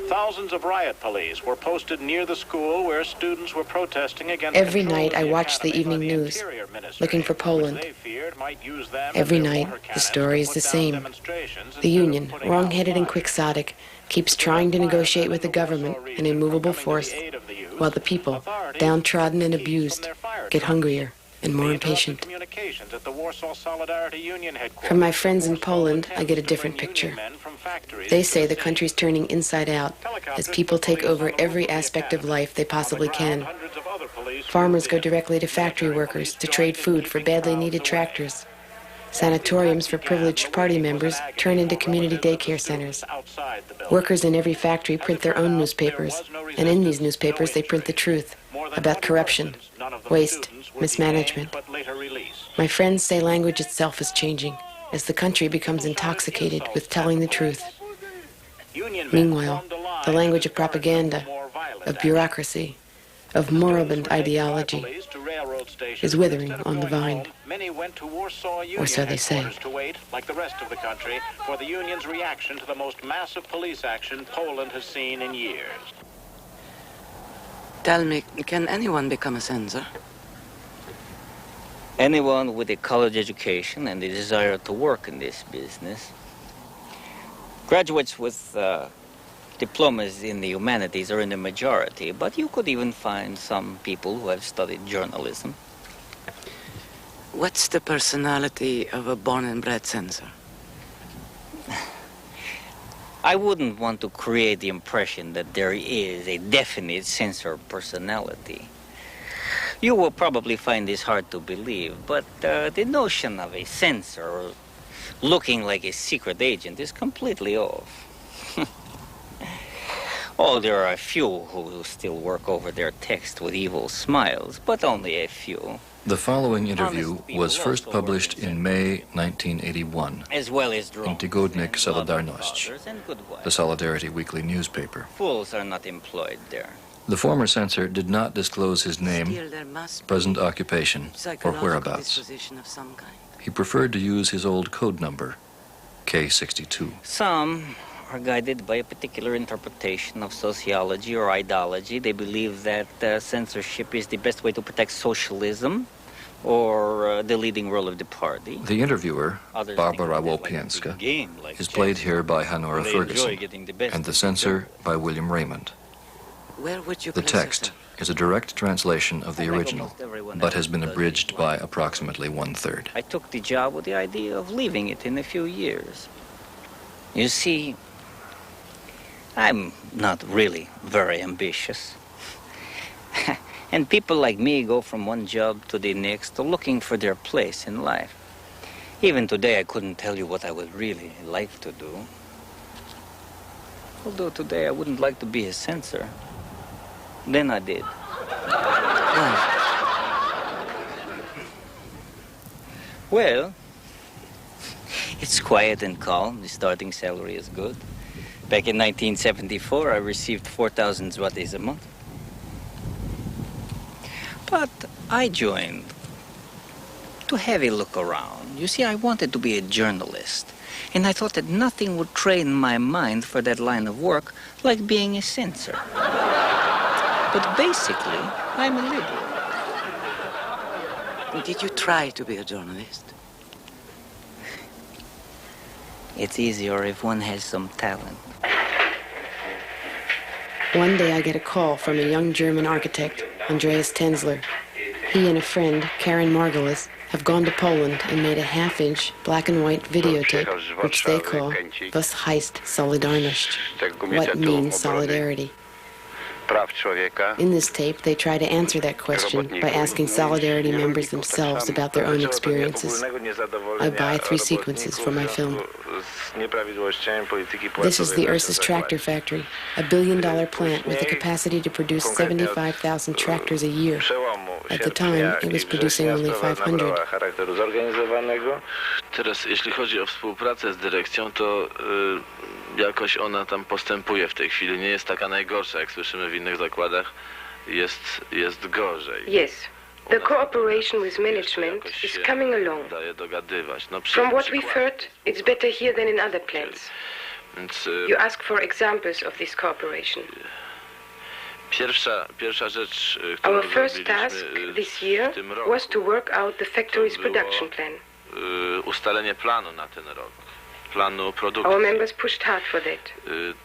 Thousands of riot police were posted near the school where students were protesting against. Every night I watched the evening news, looking for Poland. Every night the story is the same. The Union, wrong-headed and quixotic, keeps trying to negotiate with the government, an immovable force, while the people, downtrodden and abused, get hungrier and more impatient. From my friends in Poland, I get a different picture. They say the country's turning inside out as people take over every aspect of life they possibly can. Farmers go directly to factory workers to trade food for badly needed tractors. Sanatoriums for privileged party members turn into community daycare centers. Workers in every factory print their own newspapers, and in these newspapers they print the truth about corruption, waste, mismanagement. My friends say language itself is changing as the country becomes intoxicated with telling the truth. Meanwhile, the language of propaganda, of bureaucracy, of moribund ideology is withering on the vine. Many went to Warsaw Union or so they say. headquarters to wait, like the rest of the country, for the Union's reaction to the most massive police action Poland has seen in years. Tell me, can anyone become a censor? Anyone with a college education and the desire to work in this business. Graduates with diplomas in the humanities are in the majority, but you could even find some people who have studied journalism. What's the personality of a born and bred censor? I wouldn't want to create the impression that there is a definite censor personality. You will probably find this hard to believe, but the notion of a censor looking like a secret agent is completely off. Oh, there are a few who still work over their text with evil smiles, but only a few. The following interview was first published in May 1981 As well as in Tygodnik Solidarność, the Solidarity Weekly newspaper. Fools are not employed there. The former censor did not disclose his name, present occupation, or whereabouts. He preferred to use his old code number, K62. Some are guided by a particular interpretation of sociology or ideology. They believe that censorship is the best way to protect socialism or the leading role of the party. The interviewer, Barbara Łopienska, is played here by Honora Ferguson, and the censor by William Raymond. Where would you The place text yourself? is a direct translation of the original, but has been abridged by approximately 1/3. I took the job with the idea of leaving it in a few years. You see, I'm not really very ambitious. And people like me go from one job to the next, looking for their place in life. Even today, I couldn't tell you what I would really like to do. Although today I wouldn't like to be a censor. Then I did. Well, it's quiet and calm. The starting salary is good. Back in 1974, I received 4,000 zlotys a month. But I joined to have a look around. You see, I wanted to be a journalist. And I thought that nothing would train my mind for that line of work like being a censor. But basically, I'm a liberal. Did you try to be a journalist? It's easier if one has some talent. One day I get a call from a young German architect, Andreas Tenzler. He and a friend, Karen Margulis, have gone to Poland and made a half-inch black and white videotape, which they call Was heißt Solidarność? What means solidarity? In this tape, they try to answer that question by asking Solidarity members themselves about their own experiences. I buy 3 sequences for my film. This is the Ursus Tractor Factory, a billion-dollar plant with the capacity to produce 75,000 tractors a year. At the time, it was producing only 500. Teraz, jeśli chodzi o współpracę z dyrekcją, to jakoś ona tam postępuje w tej chwili. Nie jest taka najgorsza, jak słyszymy w innych zakładach. Jest gorzej. Yes. The cooperation with management is coming along. Daje dogadywać. No, From what we've heard, it's better here than in other plants. Więc, You ask for examples of this cooperation. Pierwsza rzecz, którą Our first task this year was to work out the factory's production plan. Ustalenie planu na ten rok. Planu produkcji. Our members pushed hard for that.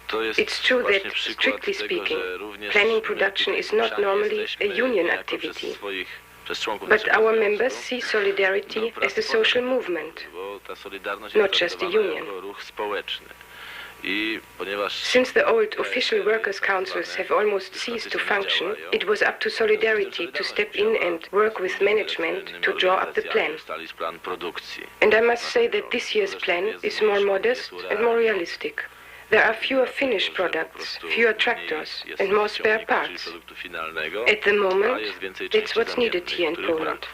To jest It's true właśnie that, przykład strictly tego, speaking, że również planning production is not normally a union activity. But our members see solidarity as a social movement, not just a union. Since the old official workers' councils have almost ceased to function, it was up to Solidarity to step in and work with management to draw up the plan. And I must say that this year's plan is more modest and more realistic. There are fewer finished products, fewer tractors, and more spare parts. At the moment, that's what's needed here in Poland.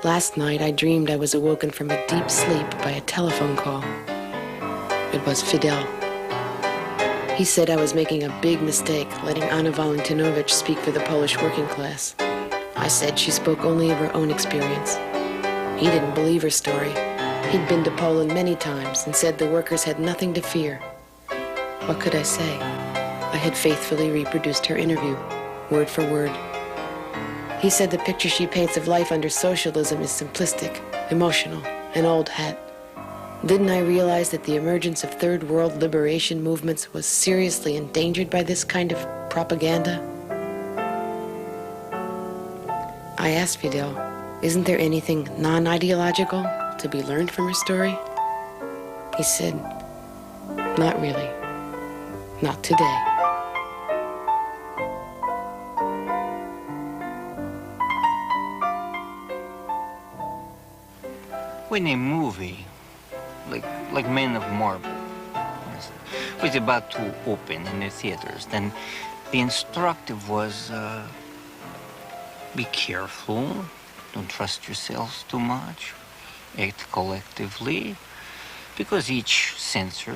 Last night, I dreamed I was awoken from a deep sleep by a telephone call. It was Fidel. He said I was making a big mistake letting Anna Valentinovich speak for the Polish working class. I said she spoke only of her own experience. He didn't believe her story. He'd been to Poland many times and said the workers had nothing to fear. What could I say? I had faithfully reproduced her interview, word for word. He said the picture she paints of life under socialism is simplistic, emotional, an old hat. Didn't I realize that the emergence of third world liberation movements was seriously endangered by this kind of propaganda? I asked Fidel, isn't there anything non-ideological to be learned from her story? He said, not really. Not today. When a movie, like Men of Marble, was about to open in the theaters, then the instructive was, be careful, don't trust yourselves too much, act collectively, because each censor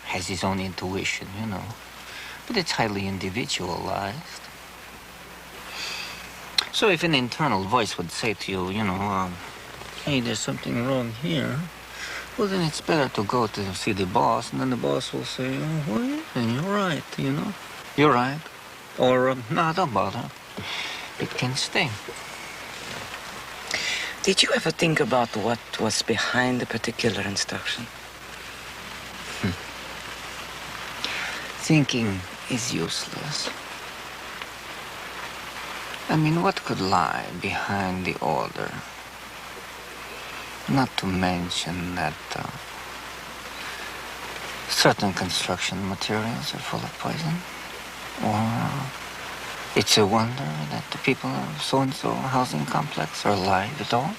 has his own intuition, you know, but it's highly individualized. So if an internal voice would say to you, you know, hey, there's something wrong here, well, then it's better to go to see the boss, and then the boss will say, oh, well, then you're right, you know. You're right. Or, no, don't bother. It can stay. Did you ever think about what was behind the particular instruction? Thinking is useless. I mean, what could lie behind the order? Not to mention that certain construction materials are full of poison. Or it's a wonder that the people of so-and-so housing complex are alive at all.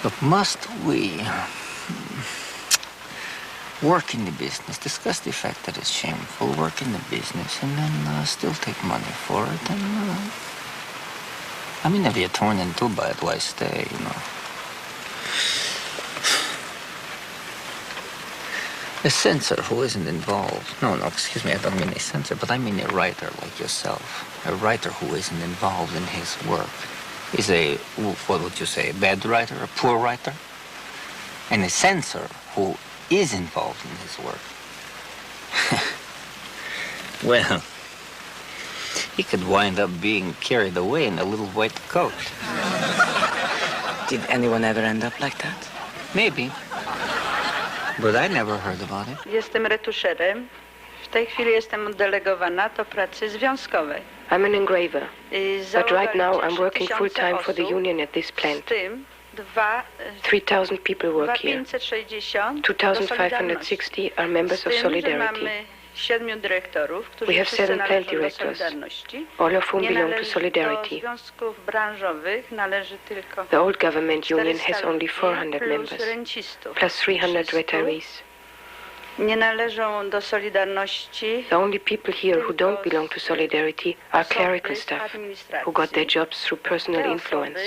But must we work in the business, discuss the fact that it's shameful, work in the business, and then still take money for it? And I mean, if you're torn in two by it, why stay, you know? A censor who isn't involved, no, excuse me, I don't mean a censor, but I mean a writer like yourself. A writer who isn't involved in his work is a, what would you say, a bad writer, a poor writer? And a censor who is involved in his work. Well, He could wind up being carried away in a little white coat. Did anyone ever end up like that? Maybe. But I never heard about it. Jestem retuszerem. W tej chwili jestem oddelegowana do pracy związkowej. I'm an engraver, but right now I'm working full-time for the union at this plant. 3,000 people work here. 2,560 are members of Solidarity. We have 7 plant directors, all of whom belong to Solidarity. The old government union has only 400 members, plus 300 retirees. The only people here who don't belong to Solidarity are clerical staff, who got their jobs through personal influence.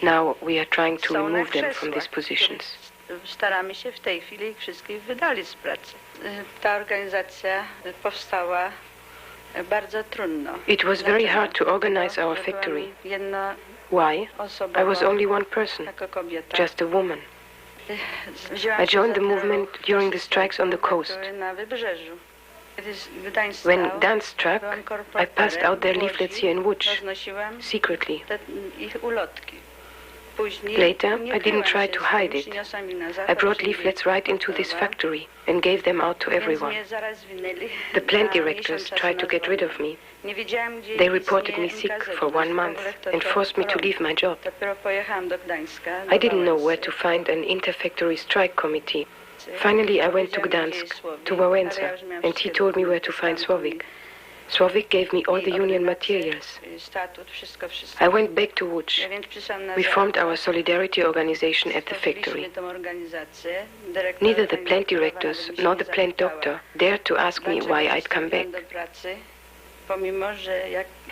Now we are trying to remove them from these positions. Staramy się w tej chwili ich wszystkich wydalić z pracy. Ta organizacja powstała bardzo trudno. It was very hard to organize our factory. Why? I was only one person, just a woman. I joined the movement during the strikes on the coast. When Gdańsk struck, I passed out their leaflets here in Łódź, secretly. Later, I didn't try to hide it. I brought leaflets right into this factory and gave them out to everyone. The plant directors tried to get rid of me. They reported me sick for 1 month and forced me to leave my job. I didn't know where to find an inter-factory strike committee. Finally, I went to Gdańsk, to Wałęsa, and he told me where to find Słowik. Słowik gave me all the union materials. I went back to Łódź. We formed our Solidarity organization at the factory. Neither the plant directors nor the plant doctor dared to ask me why I'd come back.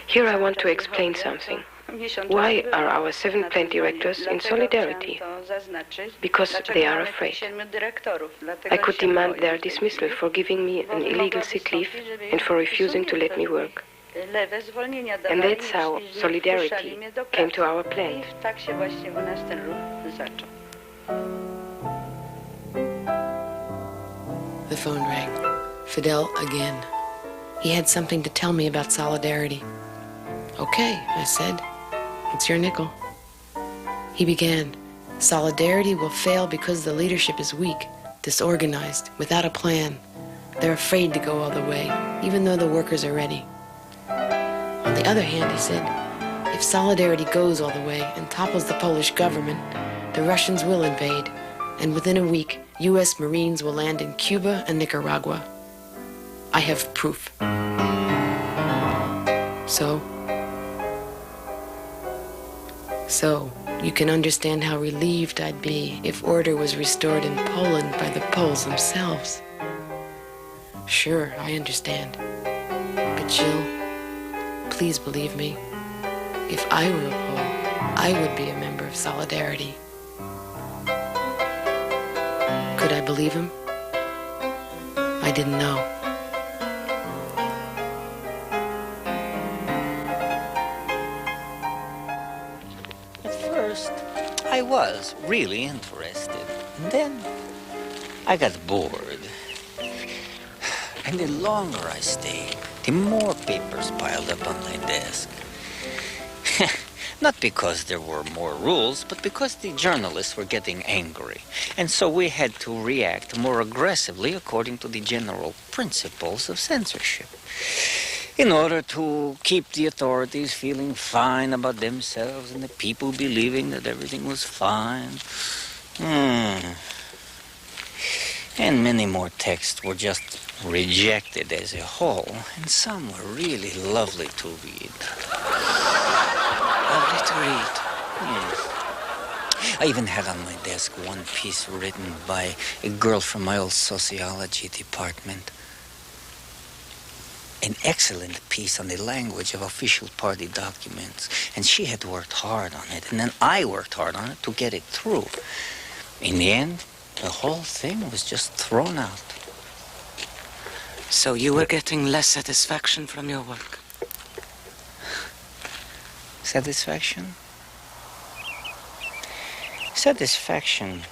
Here I want to explain something. Why are our 7 plant directors in Solidarity? Because they are afraid. I could demand their dismissal for giving me an illegal sick leave and for refusing to let me work. And that's how Solidarity came to our plant. The phone rang. Fidel again. He had something to tell me about Solidarity. Okay, I said. It's your nickel. He began. Solidarity will fail because the leadership is weak, disorganized, without a plan. They're afraid to go all the way, even though the workers are ready. On the other hand, he said, if Solidarity goes all the way and topples the Polish government, the Russians will invade, and within a week, U.S. Marines will land in Cuba and Nicaragua. I have proof. So, you can understand how relieved I'd be if order was restored in Poland by the Poles themselves. Sure, I understand. But Jill, please believe me. If I were a Pole, I would be a member of Solidarity. Could I believe him? I didn't know. I was really interested. And then I got bored. And the longer I stayed, the more papers piled up on my desk. Not because there were more rules, but because the journalists were getting angry. And so we had to react more aggressively according to the general principles of censorship, in order to keep the authorities feeling fine about themselves and the people believing that everything was fine. And many more texts were just rejected as a whole, and some were really lovely to read. Lovely to read. Yes. I even had on my desk one piece written by a girl from my old sociology department. An excellent piece on the language of official party documents. And she had worked hard on it, and then I worked hard on it to get it through. In the end, the whole thing was just thrown out. So you were getting less satisfaction from your work? Satisfaction? Satisfaction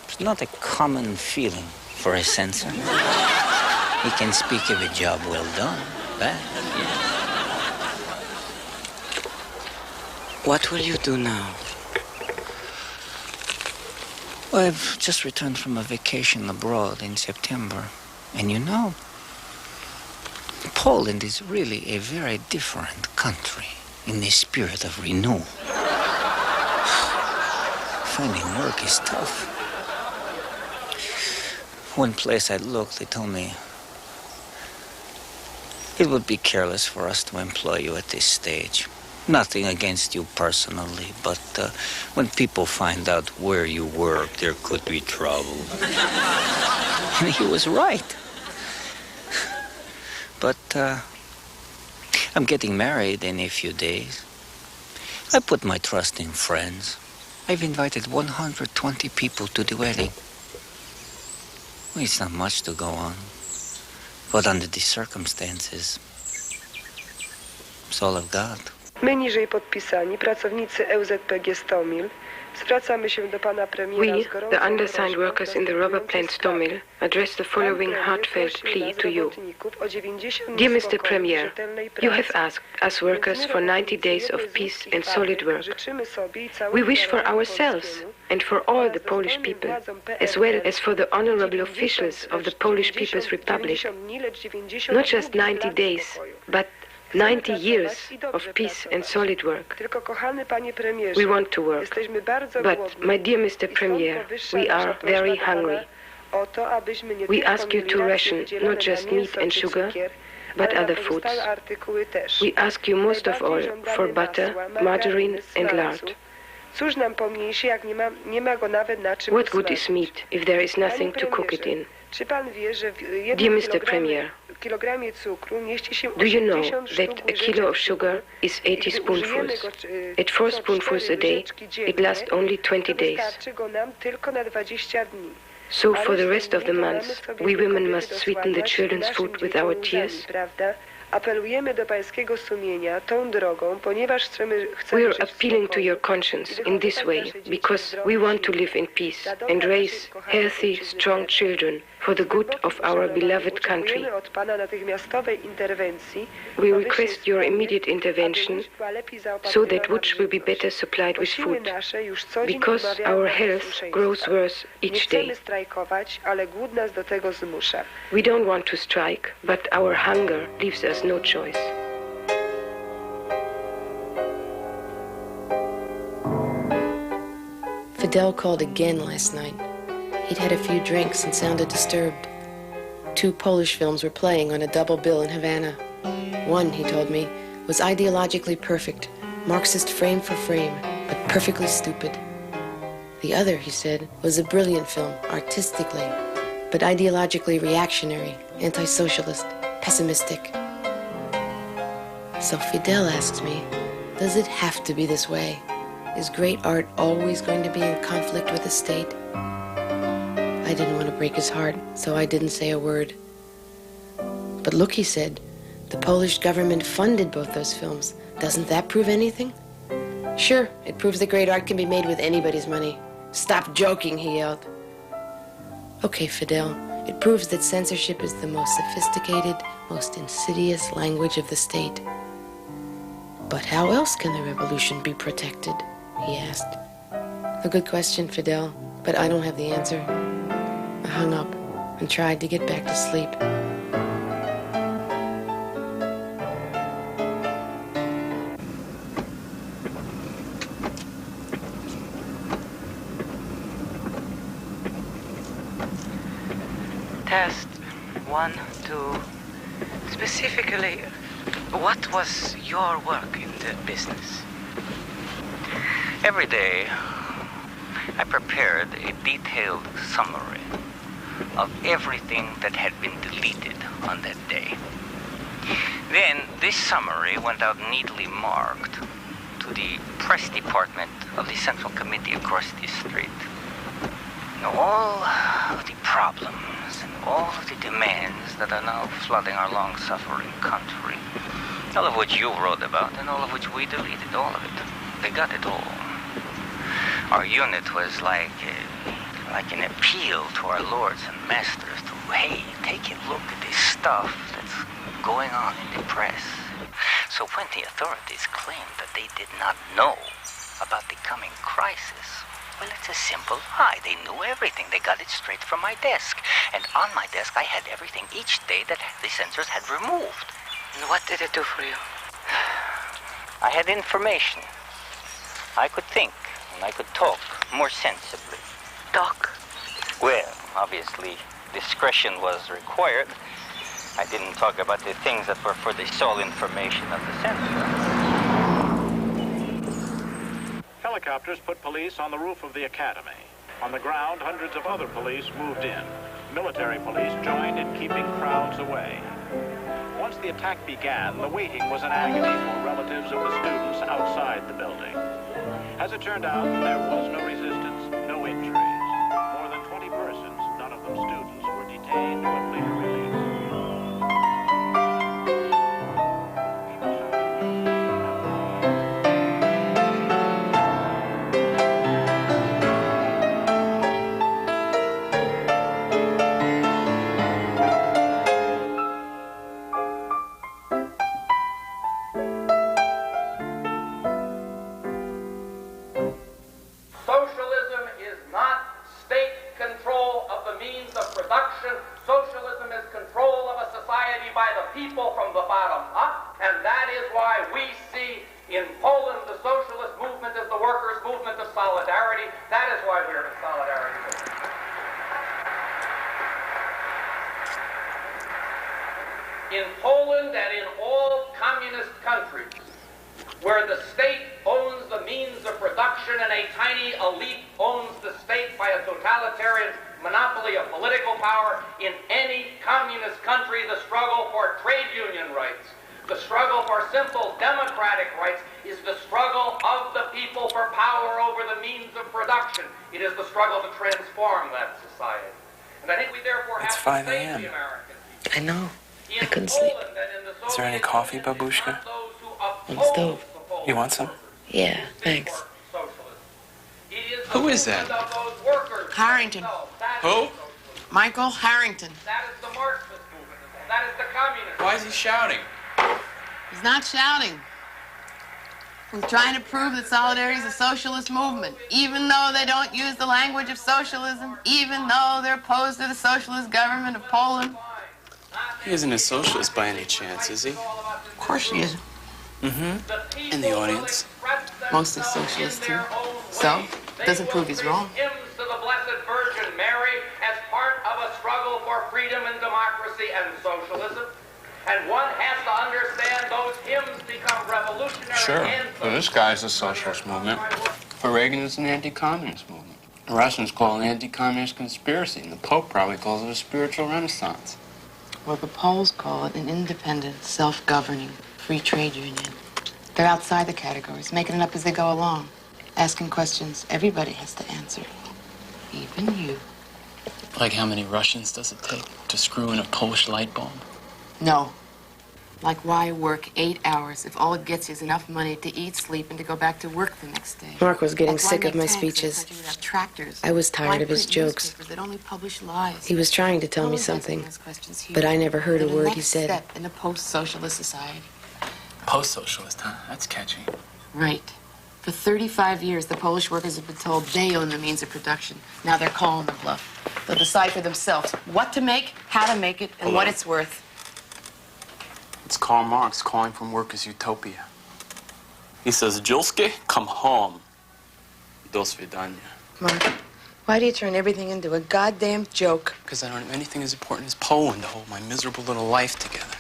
is not a common feeling for a censor. He can speak of a job well done. That, yeah. What will you do now? Well, I've just returned from a vacation abroad in September. And you know, Poland is really a very different country in the spirit of renewal. Finding work is tough. One place I looked, they told me it would be careless for us to employ you at this stage. Nothing against you personally, but when people find out where you work, there could be trouble. And he was right. But I'm getting married in a few days. I put my trust in friends. I've invited 120 people to the wedding. Well, it's not much to go on. But under these circumstances, it's all I've got. My niżej podpisani, pracownicy EUZPG Stomil, zwracamy się do pana premiera. We, the undersigned workers in the rubber plant Stomil, address the following heartfelt plea to you. Dear Mr. Premier, you have asked us workers for 90 days of peace and solid work. We wish for ourselves and for all the Polish people, as well as for the honorable officials of the Polish People's Republic, not just 90 days, but 90 years of peace and solid work. We want to work, but, my dear Mr. Premier, we are very hungry. We ask you to ration not just meat and sugar, but other foods. We ask you most of all for butter, margarine and lard. What good is meat if there is nothing to cook it in? Dear Mr. Premier, do you know that a kilo of sugar is 80 spoonfuls? At 4 spoonfuls a day, it lasts only 20 days. So for the rest of the month, we women must sweeten the children's food with our tears. We are appealing to your conscience in this way because we want to live in peace and raise healthy, strong children for the good of our beloved country. We request your immediate intervention so that Łódź will be better supplied with food, because our health grows worse each day. We don't want to strike, but our hunger leaves us no choice. Fidel called again last night. He'd had a few drinks and sounded disturbed. 2 Polish films were playing on a double bill in Havana. One, he told me, was ideologically perfect, Marxist frame for frame, but perfectly stupid. The other, he said, was a brilliant film, artistically, but ideologically reactionary, anti-socialist, pessimistic. So Fidel asks me, does it have to be this way? Is great art always going to be in conflict with the state? I didn't want to break his heart, so I didn't say a word. But look, he said, the Polish government funded both those films. Doesn't that prove anything? Sure, it proves that great art can be made with anybody's money. Stop joking, he yelled. Okay, Fidel, it proves that censorship is the most sophisticated, most insidious language of the state. But how else can the revolution be protected? He asked. A good question, Fidel, but I don't have the answer. I hung up and tried to get back to sleep. Test 1, 2. Specifically, what was your work in the business? Every day, I prepared a detailed summary of everything that had been deleted on that day. Then this summary went out neatly marked to the press department of the Central Committee across the street. Now, all of the problems and all of the demands that are now flooding our long-suffering country, all of which you wrote about and all of which we deleted, all of it. They got it all. Our unit was like an appeal to our lords and masters to hey, take a look at this stuff that's going on in the press. So when the authorities claimed that they did not know about the coming crisis, well, it's a simple lie. They knew everything. They got it straight from my desk. And on my desk, I had everything each day that the censors had removed. And what did it do for you? I had information. I could think, and I could talk more sensibly. Talk? Well, obviously, discretion was required. I didn't talk about the things that were for the sole information of the censor. Helicopters put police on the roof of the academy. On the ground, hundreds of other police moved in. Military police joined in keeping crowds away. Once the attack began, the waiting was an agony for relatives of the students outside the building. As it turned out, there was no resistance, no injuries. More than 20 persons, none of them students, were detained but later released. Socialism is not state control of the means of production. Socialism is control of a society by the people from the bottom up, and that is why we see in Poland the socialist movement as the workers' movement of solidarity. That is why we're in solidarity with it. In Poland and in all communist countries, where the state owns the means of production and a tiny elite owns the state by a totalitarian monopoly of political power, in any communist country, the struggle for trade union rights, the struggle for simple democratic rights, is the struggle of the people for power over the means of production. It is the struggle to transform that society. And I think we therefore have to save the Americans. I know. I couldn't sleep. Is there any coffee, Babushka? On the stove. You want some? Yeah, thanks. Who is that? Harrington. Who? Michael Harrington. That is the Marxist movement. That is the communist. Why is he shouting? He's not shouting. He's trying to prove that Solidarity is a socialist movement, even though they don't use the language of socialism, even though they're opposed to the socialist government of Poland. He isn't a socialist by any chance, is he? Of course he is. Mm-hmm. In the audience. Mostly socialist, too. So, doesn't prove he's wrong. Hymns to the Blessed Virgin Mary as part of a struggle for freedom and democracy and socialism. And one has to understand those hymns become revolutionary. Sure. anthems. For this guy's a socialist movement. For Reagan, it's an anti-communist movement. The Russians call it an anti-communist conspiracy, and the Pope probably calls it a spiritual renaissance. Well, the Poles call it an independent, self-governing, free trade union. They're outside the categories, making it up as they go along, asking questions everybody has to answer, even you. Like how many Russians does it take to screw in a Polish light bulb? No. Like, why work 8 hours if all it gets you is enough money to eat, sleep, and to go back to work the next day? Mark was getting Like, why sick of make my tanks speeches. if you have tractors? I was tired Why of his print jokes. newspapers that only publish lies? He was trying to tell me Always asking something, those questions here. but I never heard a And the word next he said. step in a post-socialist society. Post-socialist, huh? That's catchy. Right. For 35 years, the Polish workers have been told they own the means of production. Now they're calling the bluff. They'll decide for themselves what to make, how to make it, and what it's worth. It's Karl Marx calling from workers' utopia. He says, Julski, come home. Do svidaniya. Mark, why do you turn everything into a goddamn joke? Because I don't have anything as important as Poland to hold my miserable little life together.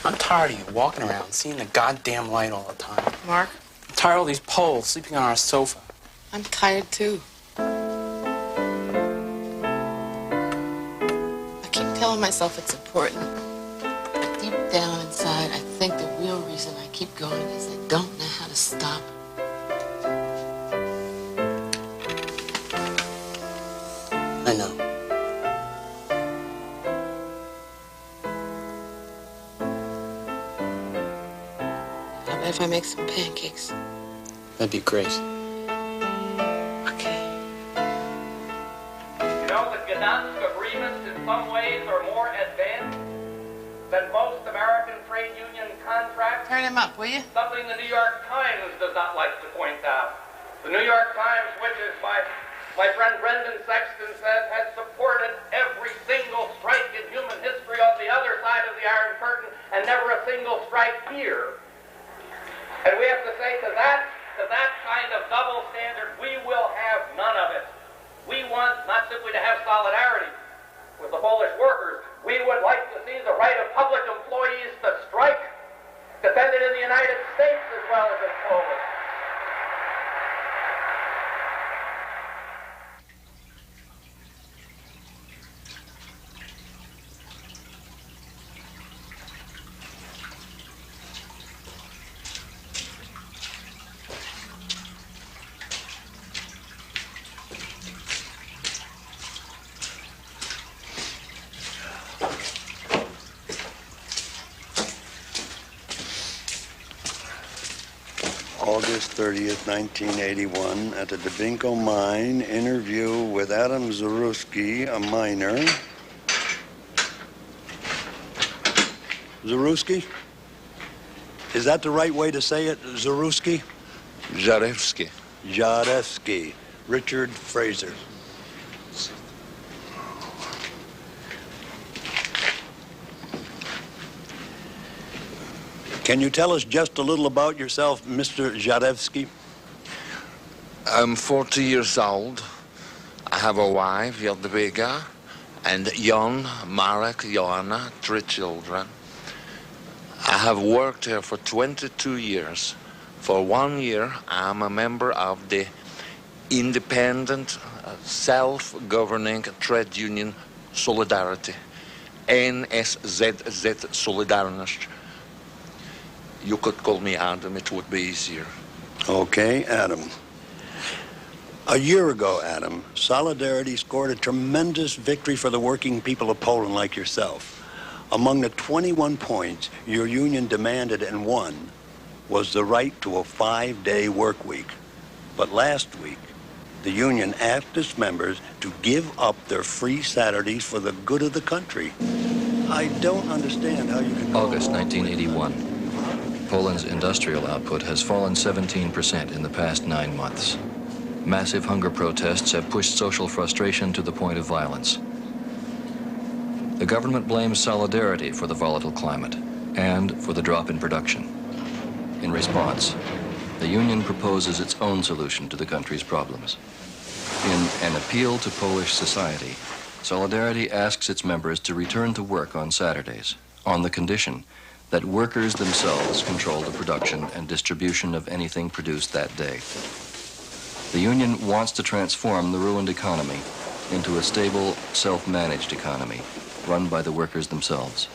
I'm tired of you walking around, seeing the goddamn light all the time. Mark? I'm tired of all these Poles sleeping on our sofa. I'm tired, too. I keep telling myself it's important. But deep down inside, I think the real reason I keep going is I don't know how to stop. I know. How about if I make some pancakes? That'd be great. You know, the Gdansk agreements in some ways are more than most American trade union contracts. Turn him up, will you? Something the New York Times does not like to point out. The New York Times, which is my friend Brendan Sexton says, has supported every single strike in human history on the other side of the Iron Curtain, and never a single strike here. And we have to say to that kind of double standard, we will have none of it. We want not simply to have solidarity with the Polish workers, we would like to see the right of public employees to strike defended in the United States as well as in Poland. August 30th, 1981, at the Dubinko mine, interview with Adam Zaruski, a miner. Zaruski? Is that the right way to say it, Zaruski? Żarewski. Żarewski. Richard Fraser. Can you tell us just a little about yourself, Mr. Żarewski? I'm 40 years old. I have a wife, Jadwiga, and Jon, Marek, Joanna, 3 children. I have worked here for 22 years. For 1 year, I'm a member of the independent, self-governing trade union Solidarity, NSZZ Solidarność. You could call me Adam, it would be easier. Okay, Adam. A year ago, Adam, Solidarity scored a tremendous victory for the working people of Poland like yourself. Among the 21 points your union demanded and won was the right to a 5-day work week. But last week, the union asked its members to give up their free Saturdays for the good of the country. I don't understand how you can... August 1981. Poland's industrial output has fallen 17% in the past 9 months. Massive hunger protests have pushed social frustration to the point of violence. The government blames Solidarity for the volatile climate and for the drop in production. In response, the union proposes its own solution to the country's problems. In an appeal to Polish society, Solidarity asks its members to return to work on Saturdays on the condition that workers themselves control the production and distribution of anything produced that day. The union wants to transform the ruined economy into a stable, self-managed economy run by the workers themselves.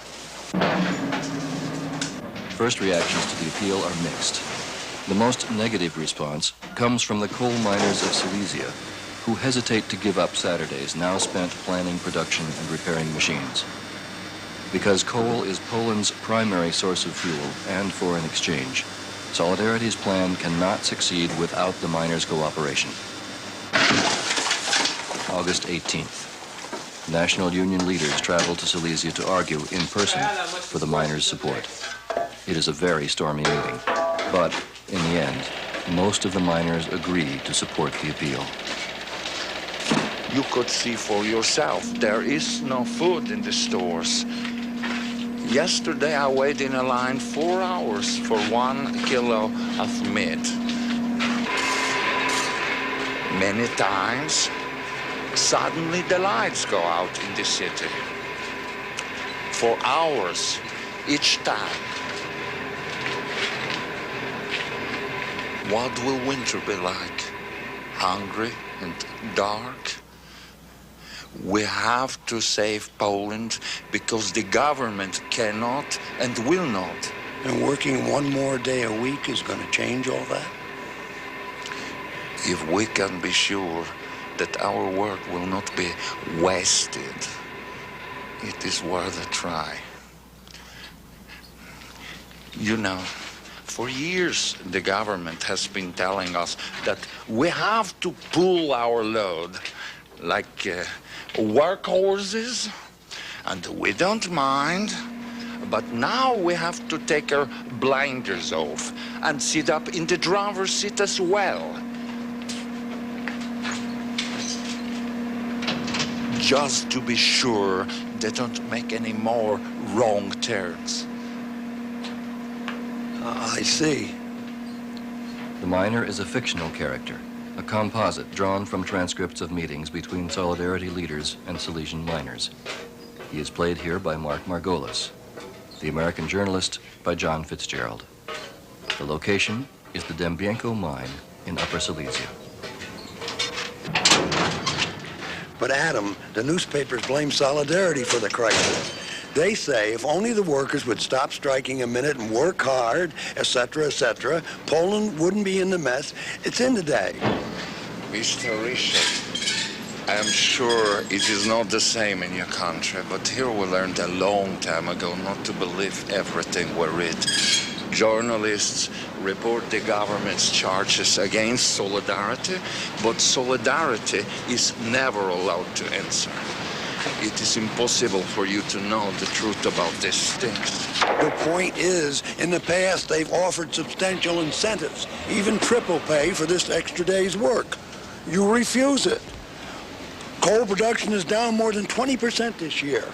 First reactions to the appeal are mixed. The most negative response comes from the coal miners of Silesia, who hesitate to give up Saturdays now spent planning production and repairing machines. Because coal is Poland's primary source of fuel and foreign exchange, Solidarity's plan cannot succeed without the miners' cooperation. August 18th. National union leaders travel to Silesia to argue in person for the miners' support. It is a very stormy meeting, but in the end, most of the miners agree to support the appeal. You could see for yourself, there is no food in the stores. Yesterday I waited in a line 4 hours for 1 kilo of meat. Many times, suddenly the lights go out in the city. For hours, each time. What will winter be like? Hungry and dark? We have to save Poland because the government cannot and will not. And working 1 more day a week is going to change all that? If we can be sure that our work will not be wasted, it is worth a try. You know, for years the government has been telling us that we have to pull our load like workhorses, and we don't mind, But now we have to take our blinders off and sit up in the driver's seat as well. Just to be sure they don't make any more wrong turns. I see. The miner is a fictional character, a composite drawn from transcripts of meetings between Solidarity leaders and Silesian miners. He is played here by Mark Margolis. The American Journalist by John Fitzgerald. The location is the Dembienko mine in Upper Silesia. But Adam, the newspapers blame Solidarity for the crisis. They say if only the workers would stop striking a minute and work hard, etc., Poland wouldn't be in the mess it's in today. Mr. Richard, I am sure it is not the same in your country, but here we learned a long time ago not to believe everything we read. Journalists report the government's charges against Solidarity, but Solidarity is never allowed to answer. It is impossible for you to know the truth about these things. The point is, in the past, they've offered substantial incentives, even triple pay for this extra day's work. You refuse it. Coal production is down more than 20% this year.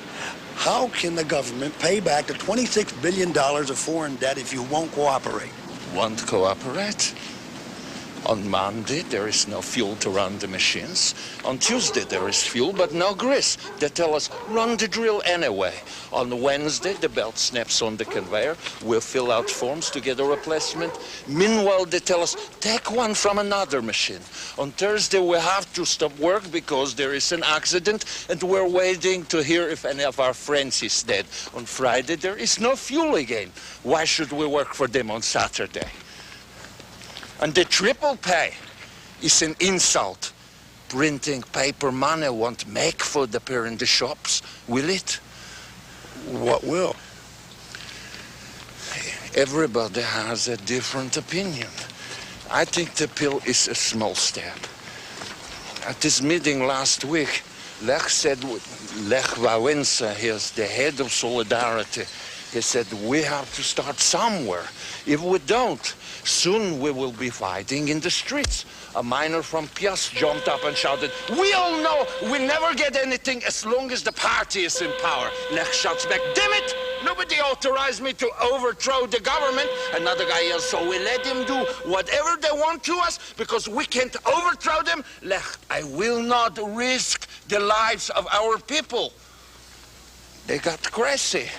How can the government pay back the $26 billion of foreign debt if you won't cooperate? Won't cooperate? On Monday, there is no fuel to run the machines. On Tuesday, there is fuel, but no grease. They tell us, run the drill anyway. On Wednesday, the belt snaps on the conveyor. We'll fill out forms to get a replacement. Meanwhile, they tell us, take one from another machine. On Thursday, we have to stop work because there is an accident, and we're waiting to hear if any of our friends is dead. On Friday, there is no fuel again. Why should we work for them on Saturday? And the triple pay is an insult. Printing paper money won't make food appear in the shops, will it? What will? Everybody has a different opinion. I think the pill is a small step. At this meeting last week, Lech Wałęsa, he is the head of Solidarity. He said, we have to start somewhere. If we don't, soon we will be fighting in the streets. A miner from Piast jumped up and shouted, we all know we never get anything as long as the party is in power. Lech shouts back, damn it! Nobody authorized me to overthrow the government. Another guy yells, so we let them do whatever they want to us because we can't overthrow them. Lech, I will not risk the lives of our people. They got crazy.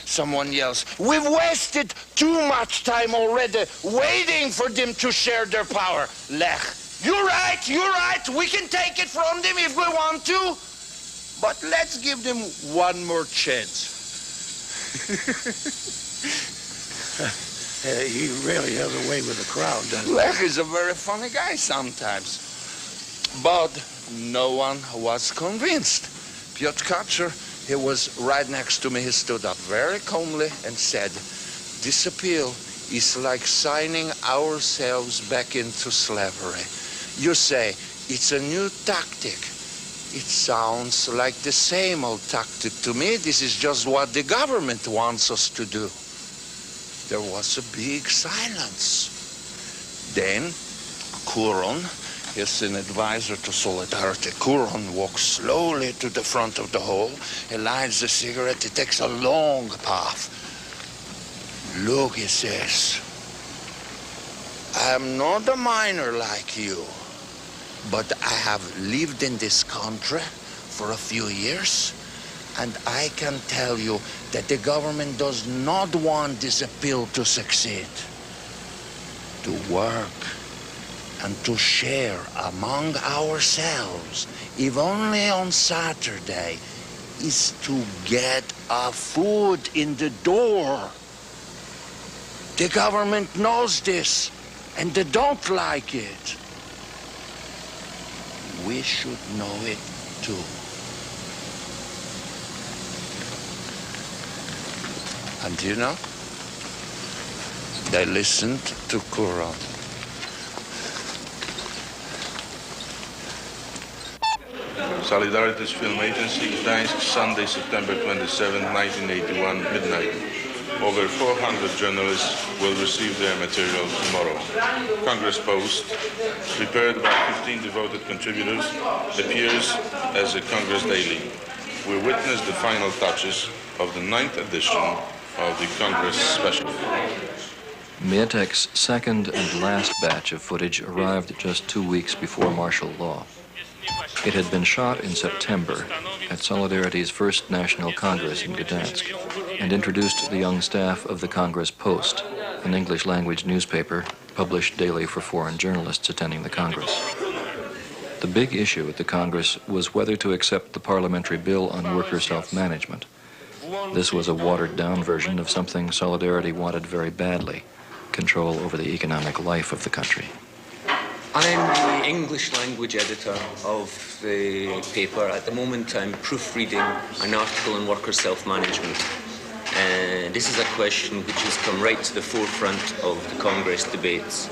Someone yells, we've wasted too much time already waiting for them to share their power. Lech, you're right, we can take it from them if we want to. But let's give them one more chance. He really has a way with the crowd, doesn't he? Lech is a very funny guy sometimes. But no one was convinced. Piotr Kaczor, he was right next to me. He stood up very calmly and said, this appeal is like signing ourselves back into slavery. You say, it's a new tactic. It sounds like the same old tactic to me. This is just what the government wants us to do. There was a big silence. Then Kuron, he's an advisor to Solidarity. Kuron walks slowly to the front of the hall. He lights a cigarette. He takes a long puff. Look, he says, I'm not a miner like you, but I have lived in this country for a few years, and I can tell you that the government does not want this appeal to succeed. To work and to share among ourselves, if only on Saturday, is to get our food in the door. The government knows this, and they don't like it. We should know it too. And you know, they listened to Kuron. Solidarity's Film Agency, Gdańsk, Sunday, September 27, 1981, midnight. Over 400 journalists will receive their material tomorrow. Congress Post, prepared by 15 devoted contributors, appears as a Congress daily. We witness the final touches of the 9th edition of the Congress Special. Mietek's second and last batch of footage arrived just 2 weeks before martial law. It had been shot in September at Solidarity's first National Congress in Gdansk and introduced the young staff of the Congress Post, an English-language newspaper published daily for foreign journalists attending the Congress. The big issue at the Congress was whether to accept the parliamentary bill on worker self-management. This was a watered-down version of something Solidarity wanted very badly: control over the economic life of the country. I'm the English language editor of the paper. At the moment, I'm proofreading an article on worker self-management. This is a question which has come right to the forefront of the Congress debates.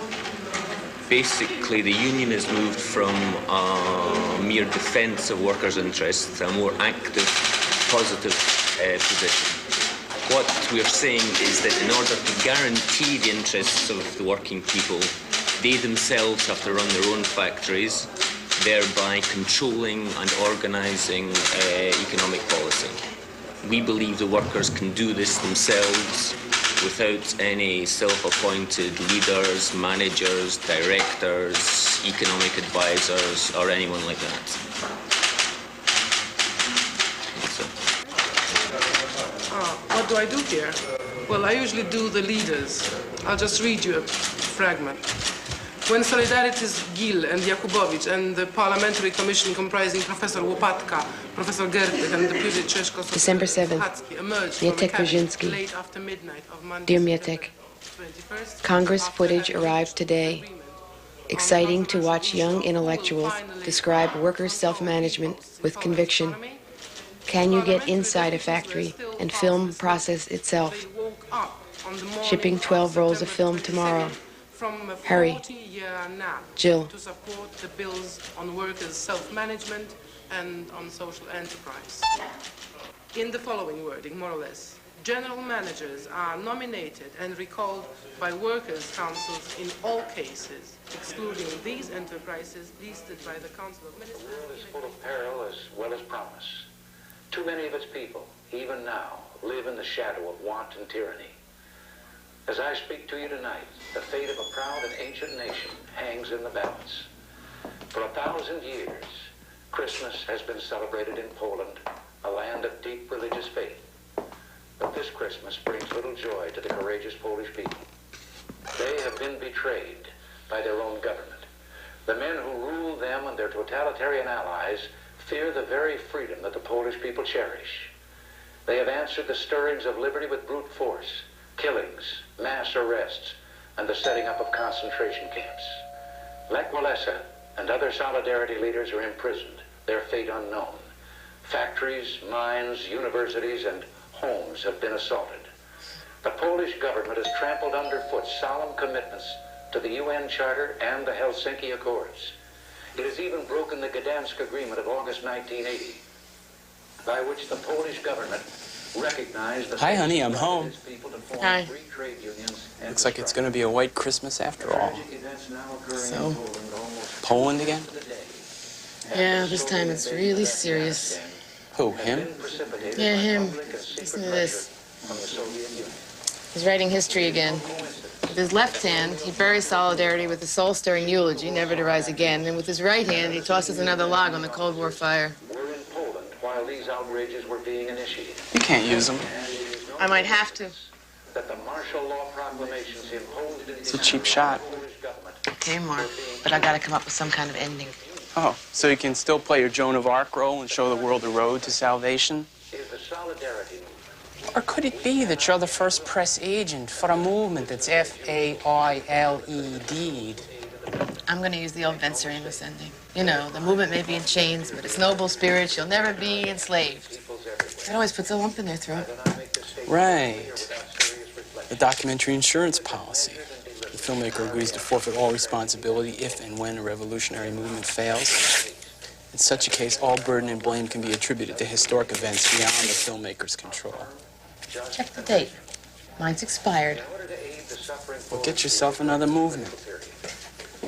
Basically, the union has moved from a mere defense of workers' interests to a more active, positive position. What we're saying is that in order to guarantee the interests of the working people, they themselves have to run their own factories, thereby controlling and organizing economic policy. We believe the workers can do this themselves without any self-appointed leaders, managers, directors, economic advisors, or anyone like that. What do I do here? Well, I usually do the leaders. I'll just read you a fragment. When Solidarity's Gil and Jakubowicz and the Parliamentary Commission comprising Professor Łopatka, Professor Gertych, and Deputy Czeszko December 7th, Mietek Brzezinski. Dear Mietek, Congress footage arrived today. Exciting to watch young intellectuals describe workers' self-management with conviction. Can you get inside a factory and film process itself? Shipping 12 rolls of film tomorrow. Hurry. Jill. To support the bills on workers' self-management and on social enterprise. In the following wording, more or less, general managers are nominated and recalled by workers' councils in all cases, excluding these enterprises listed by the Council of Ministers. The world is full of peril as well as promise. Too many of its people, even now, live in the shadow of want and tyranny. As I speak to you tonight, the fate of a proud and ancient nation hangs in the balance. For 1,000 years, Christmas has been celebrated in Poland, a land of deep religious faith. But this Christmas brings little joy to the courageous Polish people. They have been betrayed by their own government. The men who rule them and their totalitarian allies fear the very freedom that the Polish people cherish. They have answered the stirrings of liberty with brute force, killings, mass arrests, and the setting up of concentration camps. Lech Walesa and other Solidarity leaders are imprisoned, their fate unknown. Factories, mines, universities, and homes have been assaulted. The Polish government has trampled underfoot solemn commitments to the UN Charter and the Helsinki Accords. It has even broken the Gdansk Agreement of August 1980, by which the Polish government recognized the... Hi, honey, I'm home. Hi. Looks like it's going to be a white Christmas after all. So? Poland again? Yeah, this time it's really serious. Who, him? Yeah, him. Listen to this. He's writing history again. With his left hand, he buries Solidarity with a soul-stirring eulogy, never to rise again. And with his right hand, he tosses another log on the Cold War fire. We're in Poland while these outrages were being initiated. You can't use them. I might have to. That the martial law proclamations imposed in It's a cheap shot. Okay, Mark, but I gotta come up with some kind of ending. Oh, so you can still play your Joan of Arc role and show the world the road to salvation? Is the Solidarity... Or could it be that you're the first press agent for a movement that's F-A-I-L-E-D? I'm gonna use the old Venturimus ending. You know, the movement may be in chains, but its noble spirit shall never be enslaved. That always puts a lump in their throat. Right. The documentary insurance policy. The filmmaker agrees to forfeit all responsibility if and when a revolutionary movement fails. In such a case, all burden and blame can be attributed to historic events beyond the filmmaker's control. Check the tape. Mine's expired. Well, get yourself another movement.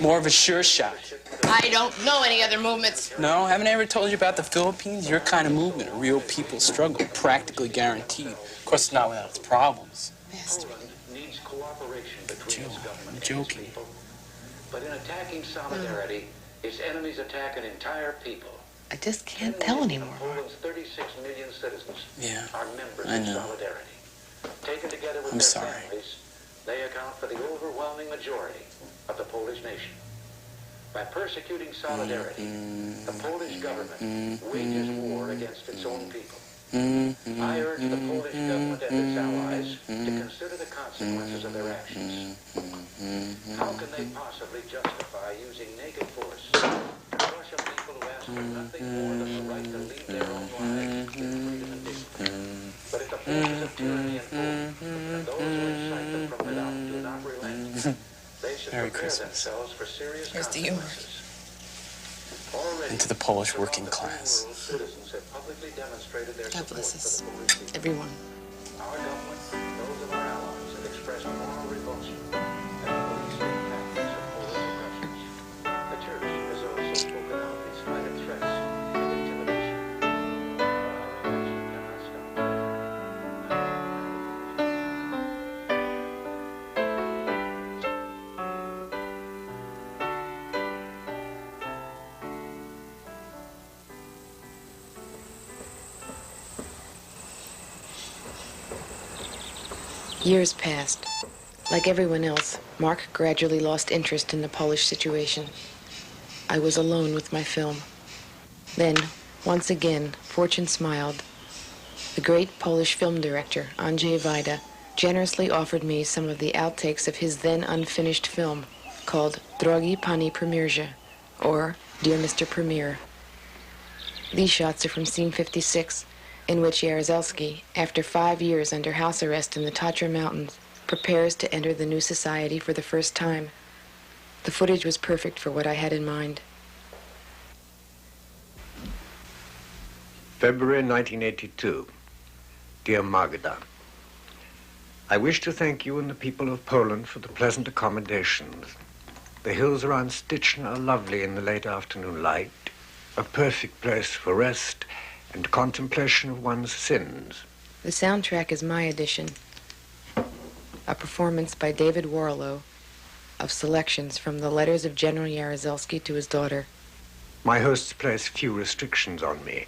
More of a sure shot. I don't know any other movements. No, haven't I ever told you about the Philippines? Your kind of movement, a real people's struggle, practically guaranteed. Of course, it's not without its problems. Needs cooperation between Joe, its government I'm joking. and its people. But in attacking Solidarity, its enemies attack an entire people. I just can't tell anymore. Poland's 36 million citizens Yeah, are members I of know. Solidarity. Taken together with I'm their sorry. families, they account for the overwhelming majority of the Polish nation. By persecuting Solidarity, the Polish government wages war against its own people. I urge the Polish government and its allies to consider the consequences of their actions. How can they possibly justify using naked force to crush a people who ask for nothing more than the right to lead their own lives in freedom and dignity? But if the forces of tyranny and Poland, and those who incite them from without, do not relent, they should Merry prepare Christmas. themselves for serious Here's the humor. consequences. Already, And to the Polish working class. citizens have publicly demonstrated their God support bless us. for the Polish people. Everyone. Our government, those of our allies, have expressed moral revulsion at the police state tactics of Polish oppressions. The church has also spoken out in spite of threats and intimidation. But our action cannot stop. Years passed. Like everyone else, Mark gradually lost interest in the Polish situation. I was alone with my film. Then, once again, fortune smiled. The great Polish film director, Andrzej Wajda, generously offered me some of the outtakes of his then unfinished film called Drogi Pani Premierze, or Dear Mr. Premier. These shots are from scene 56, in which Jaruzelski, after 5 years under house arrest in the Tatra Mountains, prepares to enter the new society for the first time. The footage was perfect for what I had in mind. February 1982. Dear Magda, I wish to thank you and the people of Poland for the pleasant accommodations. The hills around Styczna are lovely in the late afternoon light, a perfect place for rest and contemplation of one's sins. The soundtrack is my edition, a performance by David Warlow of selections from the letters of General Jaruzelski to his daughter. My hosts place few restrictions on me.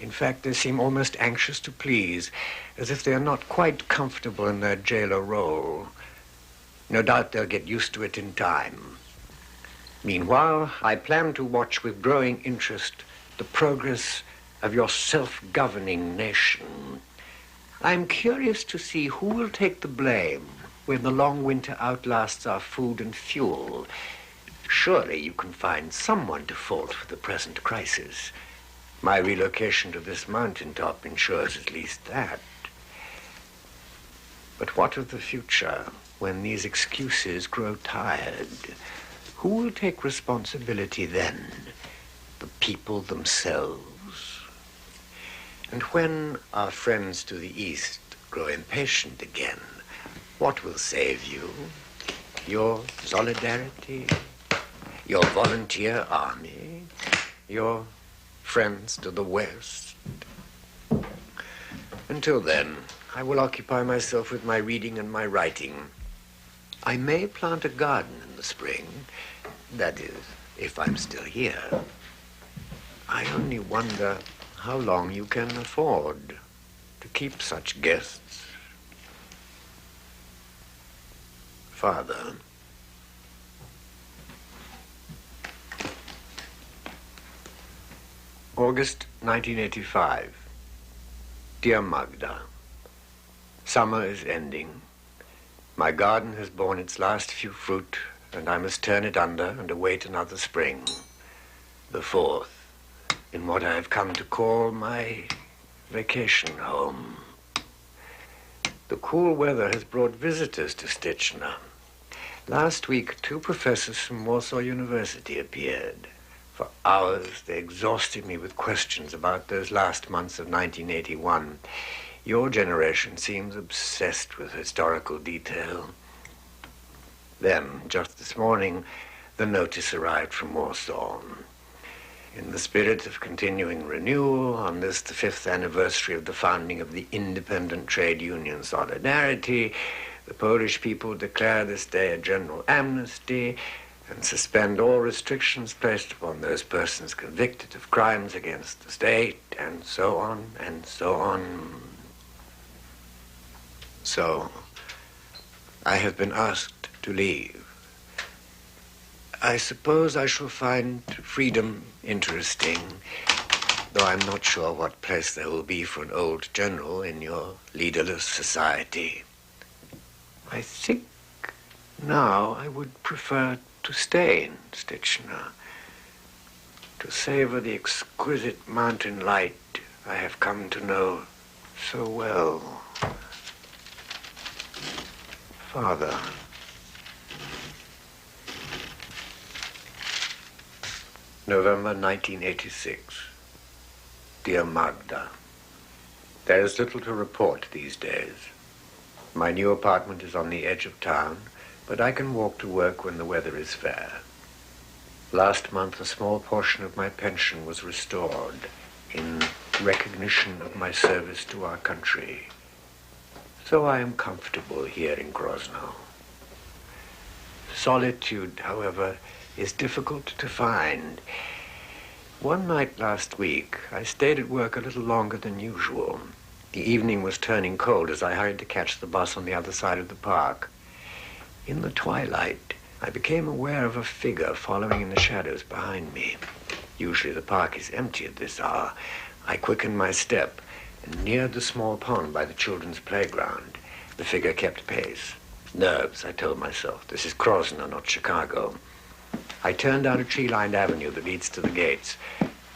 In fact, they seem almost anxious to please, as if they are not quite comfortable in their jailer role. No doubt they'll get used to it in time. Meanwhile, I plan to watch with growing interest the progress of your self-governing nation. I'm curious to see who will take the blame when the long winter outlasts our food and fuel. Surely you can find someone to fault for the present crisis. My relocation to this mountaintop ensures at least that. But what of the future when these excuses grow tired? Who will take responsibility then? The people themselves? And when our friends to the east grow impatient again, what will save you? Your solidarity? Your volunteer army? Your friends to the west? Until then, I will occupy myself with my reading and my writing. I may plant a garden in the spring. That is, if I'm still here. I only wonder how long you can afford to keep such guests. Father. August 1985. Dear Magda, summer is ending. My garden has borne its last few fruit, and I must turn it under and await another spring, the 4th, in what I have come to call my vacation home. The cool weather has brought visitors to Styczna. Last week, 2 professors from Warsaw University appeared. For hours, they exhausted me with questions about those last months of 1981. Your generation seems obsessed with historical detail. Then, just this morning, the notice arrived from Warsaw. In the spirit of continuing renewal, on this, the 5th anniversary of the founding of the independent trade union Solidarity, the Polish people declare this day a general amnesty and suspend all restrictions placed upon those persons convicted of crimes against the state, and so on, and so on. So, I have been asked to leave. I suppose I shall find freedom interesting, though I'm not sure what place there will be for an old general in your leaderless society. I think now I would prefer to stay in Stitchner, to savor the exquisite mountain light I have come to know so well. Father. November 1986. Dear Magda, there is little to report these days. My new apartment is on the edge of town, but I can walk to work when the weather is fair. Last month, a small portion of my pension was restored in recognition of my service to our country. So I am comfortable here in Grozno. Solitude, however, is difficult to find. One night last week, I stayed at work a little longer than usual. The evening was turning cold as I hurried to catch the bus on the other side of the park. In the twilight, I became aware of a figure following in the shadows behind me. Usually the park is empty at this hour. I quickened my step and neared the small pond by the children's playground. The figure kept pace. Nerves, I told myself. This is Grozno, not Chicago. I turned down a tree-lined avenue that leads to the gates.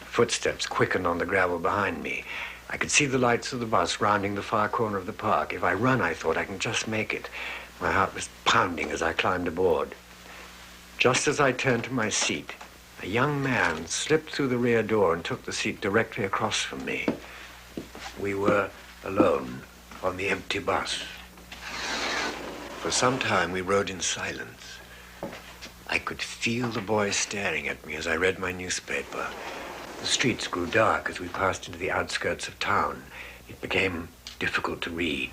Footsteps quickened on the gravel behind me. I could see the lights of the bus rounding the far corner of the park. If I run, I thought, I can just make it. My heart was pounding as I climbed aboard. Just as I turned to my seat, a young man slipped through the rear door and took the seat directly across from me. We were alone on the empty bus. For some time, we rode in silence. I could feel the boy staring at me as I read my newspaper. The streets grew dark as we passed into the outskirts of town. It became difficult to read.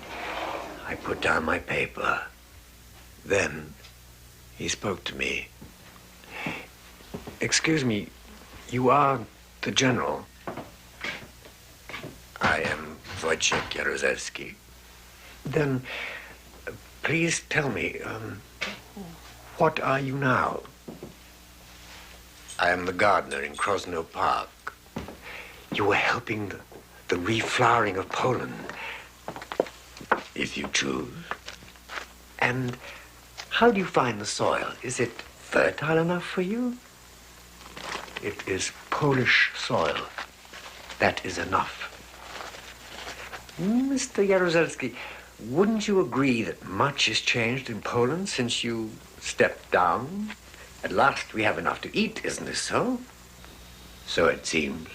I put down my paper. Then he spoke to me. Excuse me, you are the general? I am Wojciech Jaruzelski. Then, please tell me, what are you now? I am the gardener in Grozno Park. You were helping the reflowering of Poland, if you choose. And how do you find the soil? Is it fertile enough for you? It is Polish soil. That is enough. Mr. Jaruzelski, wouldn't you agree that much has changed in Poland since you stepped down? At last we have enough to eat, isn't this so? So it seems.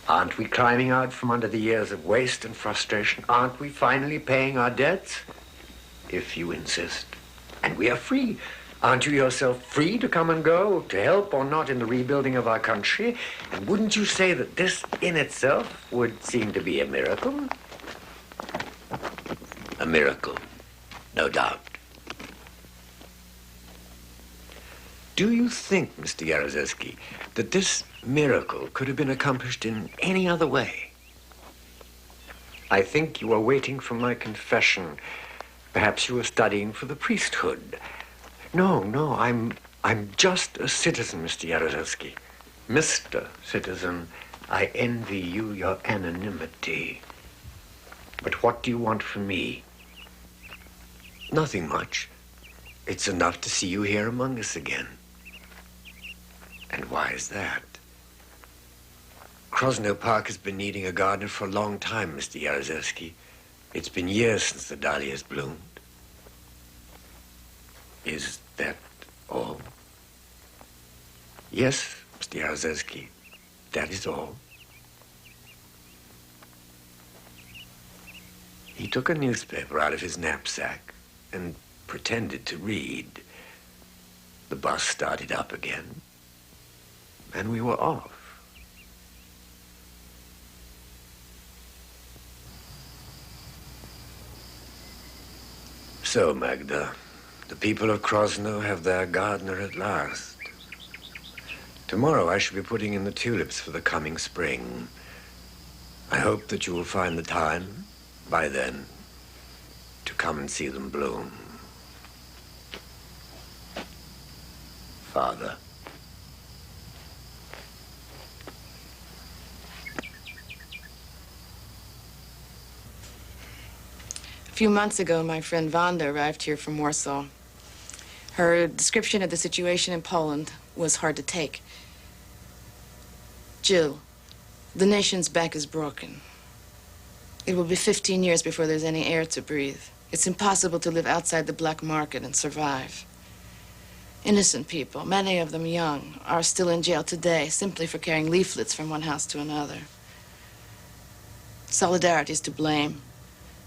Aren't we climbing out from under the years of waste and frustration? Aren't we finally paying our debts? If you insist. And we are free. Aren't you yourself free to come and go, to help or not in the rebuilding of our country? And wouldn't you say that this in itself would seem to be a miracle? A miracle, no doubt. Do you think, Mr. Jaruzelski, that this miracle could have been accomplished in any other way? I think you are waiting for my confession. Perhaps you are studying for the priesthood. No, I'm just a citizen, Mr. Jaruzelski. Mr. Citizen, I envy you your anonymity. But what do you want from me? Nothing much. It's enough to see you here among us again. And why is that? Grozno Park has been needing a gardener for a long time, Mr. Jaruzelski. It's been years since the dahlias bloomed. Is that all? Yes, Mr. Jaruzelski, that is all. He took a newspaper out of his knapsack and pretended to read. The bus started up again, and we were off. So, Magda, the people of Krosno have their gardener at last. Tomorrow I shall be putting in the tulips for the coming spring. I hope that you will find the time, by then, to come and see them bloom. Father. A few months ago, my friend Wanda arrived here from Warsaw. Her description of the situation in Poland was hard to take. Jill, the nation's back is broken. It will be 15 years before there's any air to breathe. It's impossible to live outside the black market and survive. Innocent people, many of them young, are still in jail today simply for carrying leaflets from one house to another. Solidarity is to blame.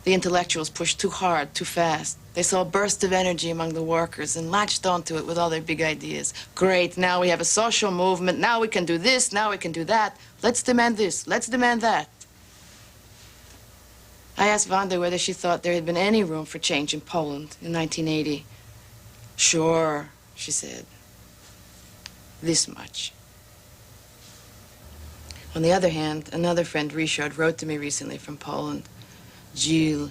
The intellectuals pushed too hard, too fast. They saw a burst of energy among the workers and latched onto it with all their big ideas. Great, now we have a social movement. Now we can do this, now we can do that. Let's demand this, let's demand that. I asked Wanda whether she thought there had been any room for change in Poland in 1980. Sure, she said. This much. On the other hand, another friend, Richard, wrote to me recently from Poland. Jill,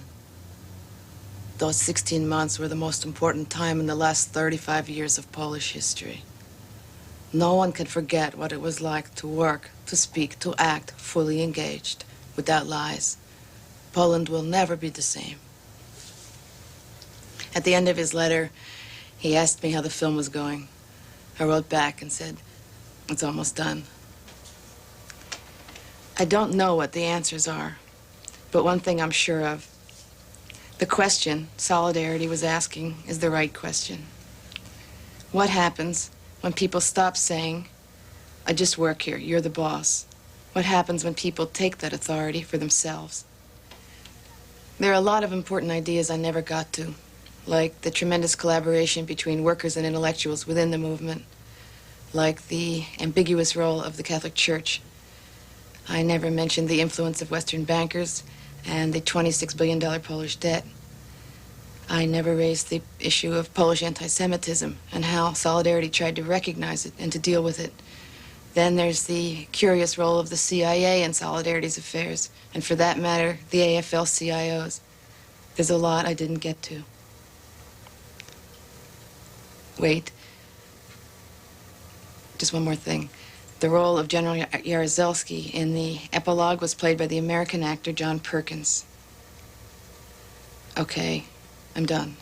those 16 months were the most important time in the last 35 years of Polish history. No one can forget what it was like to work, to speak, to act fully engaged, without lies. Poland will never be the same. At the end of his letter, he asked me how the film was going. I wrote back and said, it's almost done. I don't know what the answers are, but one thing I'm sure of. The question Solidarity was asking is the right question. What happens when people stop saying, I just work here, you're the boss? What happens when people take that authority for themselves? There are a lot of important ideas I never got to, like the tremendous collaboration between workers and intellectuals within the movement, like the ambiguous role of the Catholic Church. I never mentioned the influence of Western bankers and the $26 billion Polish debt. I never raised the issue of Polish anti-Semitism and how Solidarity tried to recognize it and to deal with it. Then there's the curious role of the CIA in Solidarity's affairs, and for that matter, the AFL-CIOs. There's a lot I didn't get to. Wait. Just one more thing. The role of General Jaruzelski in the epilogue was played by the American actor John Perkins. Okay, I'm done.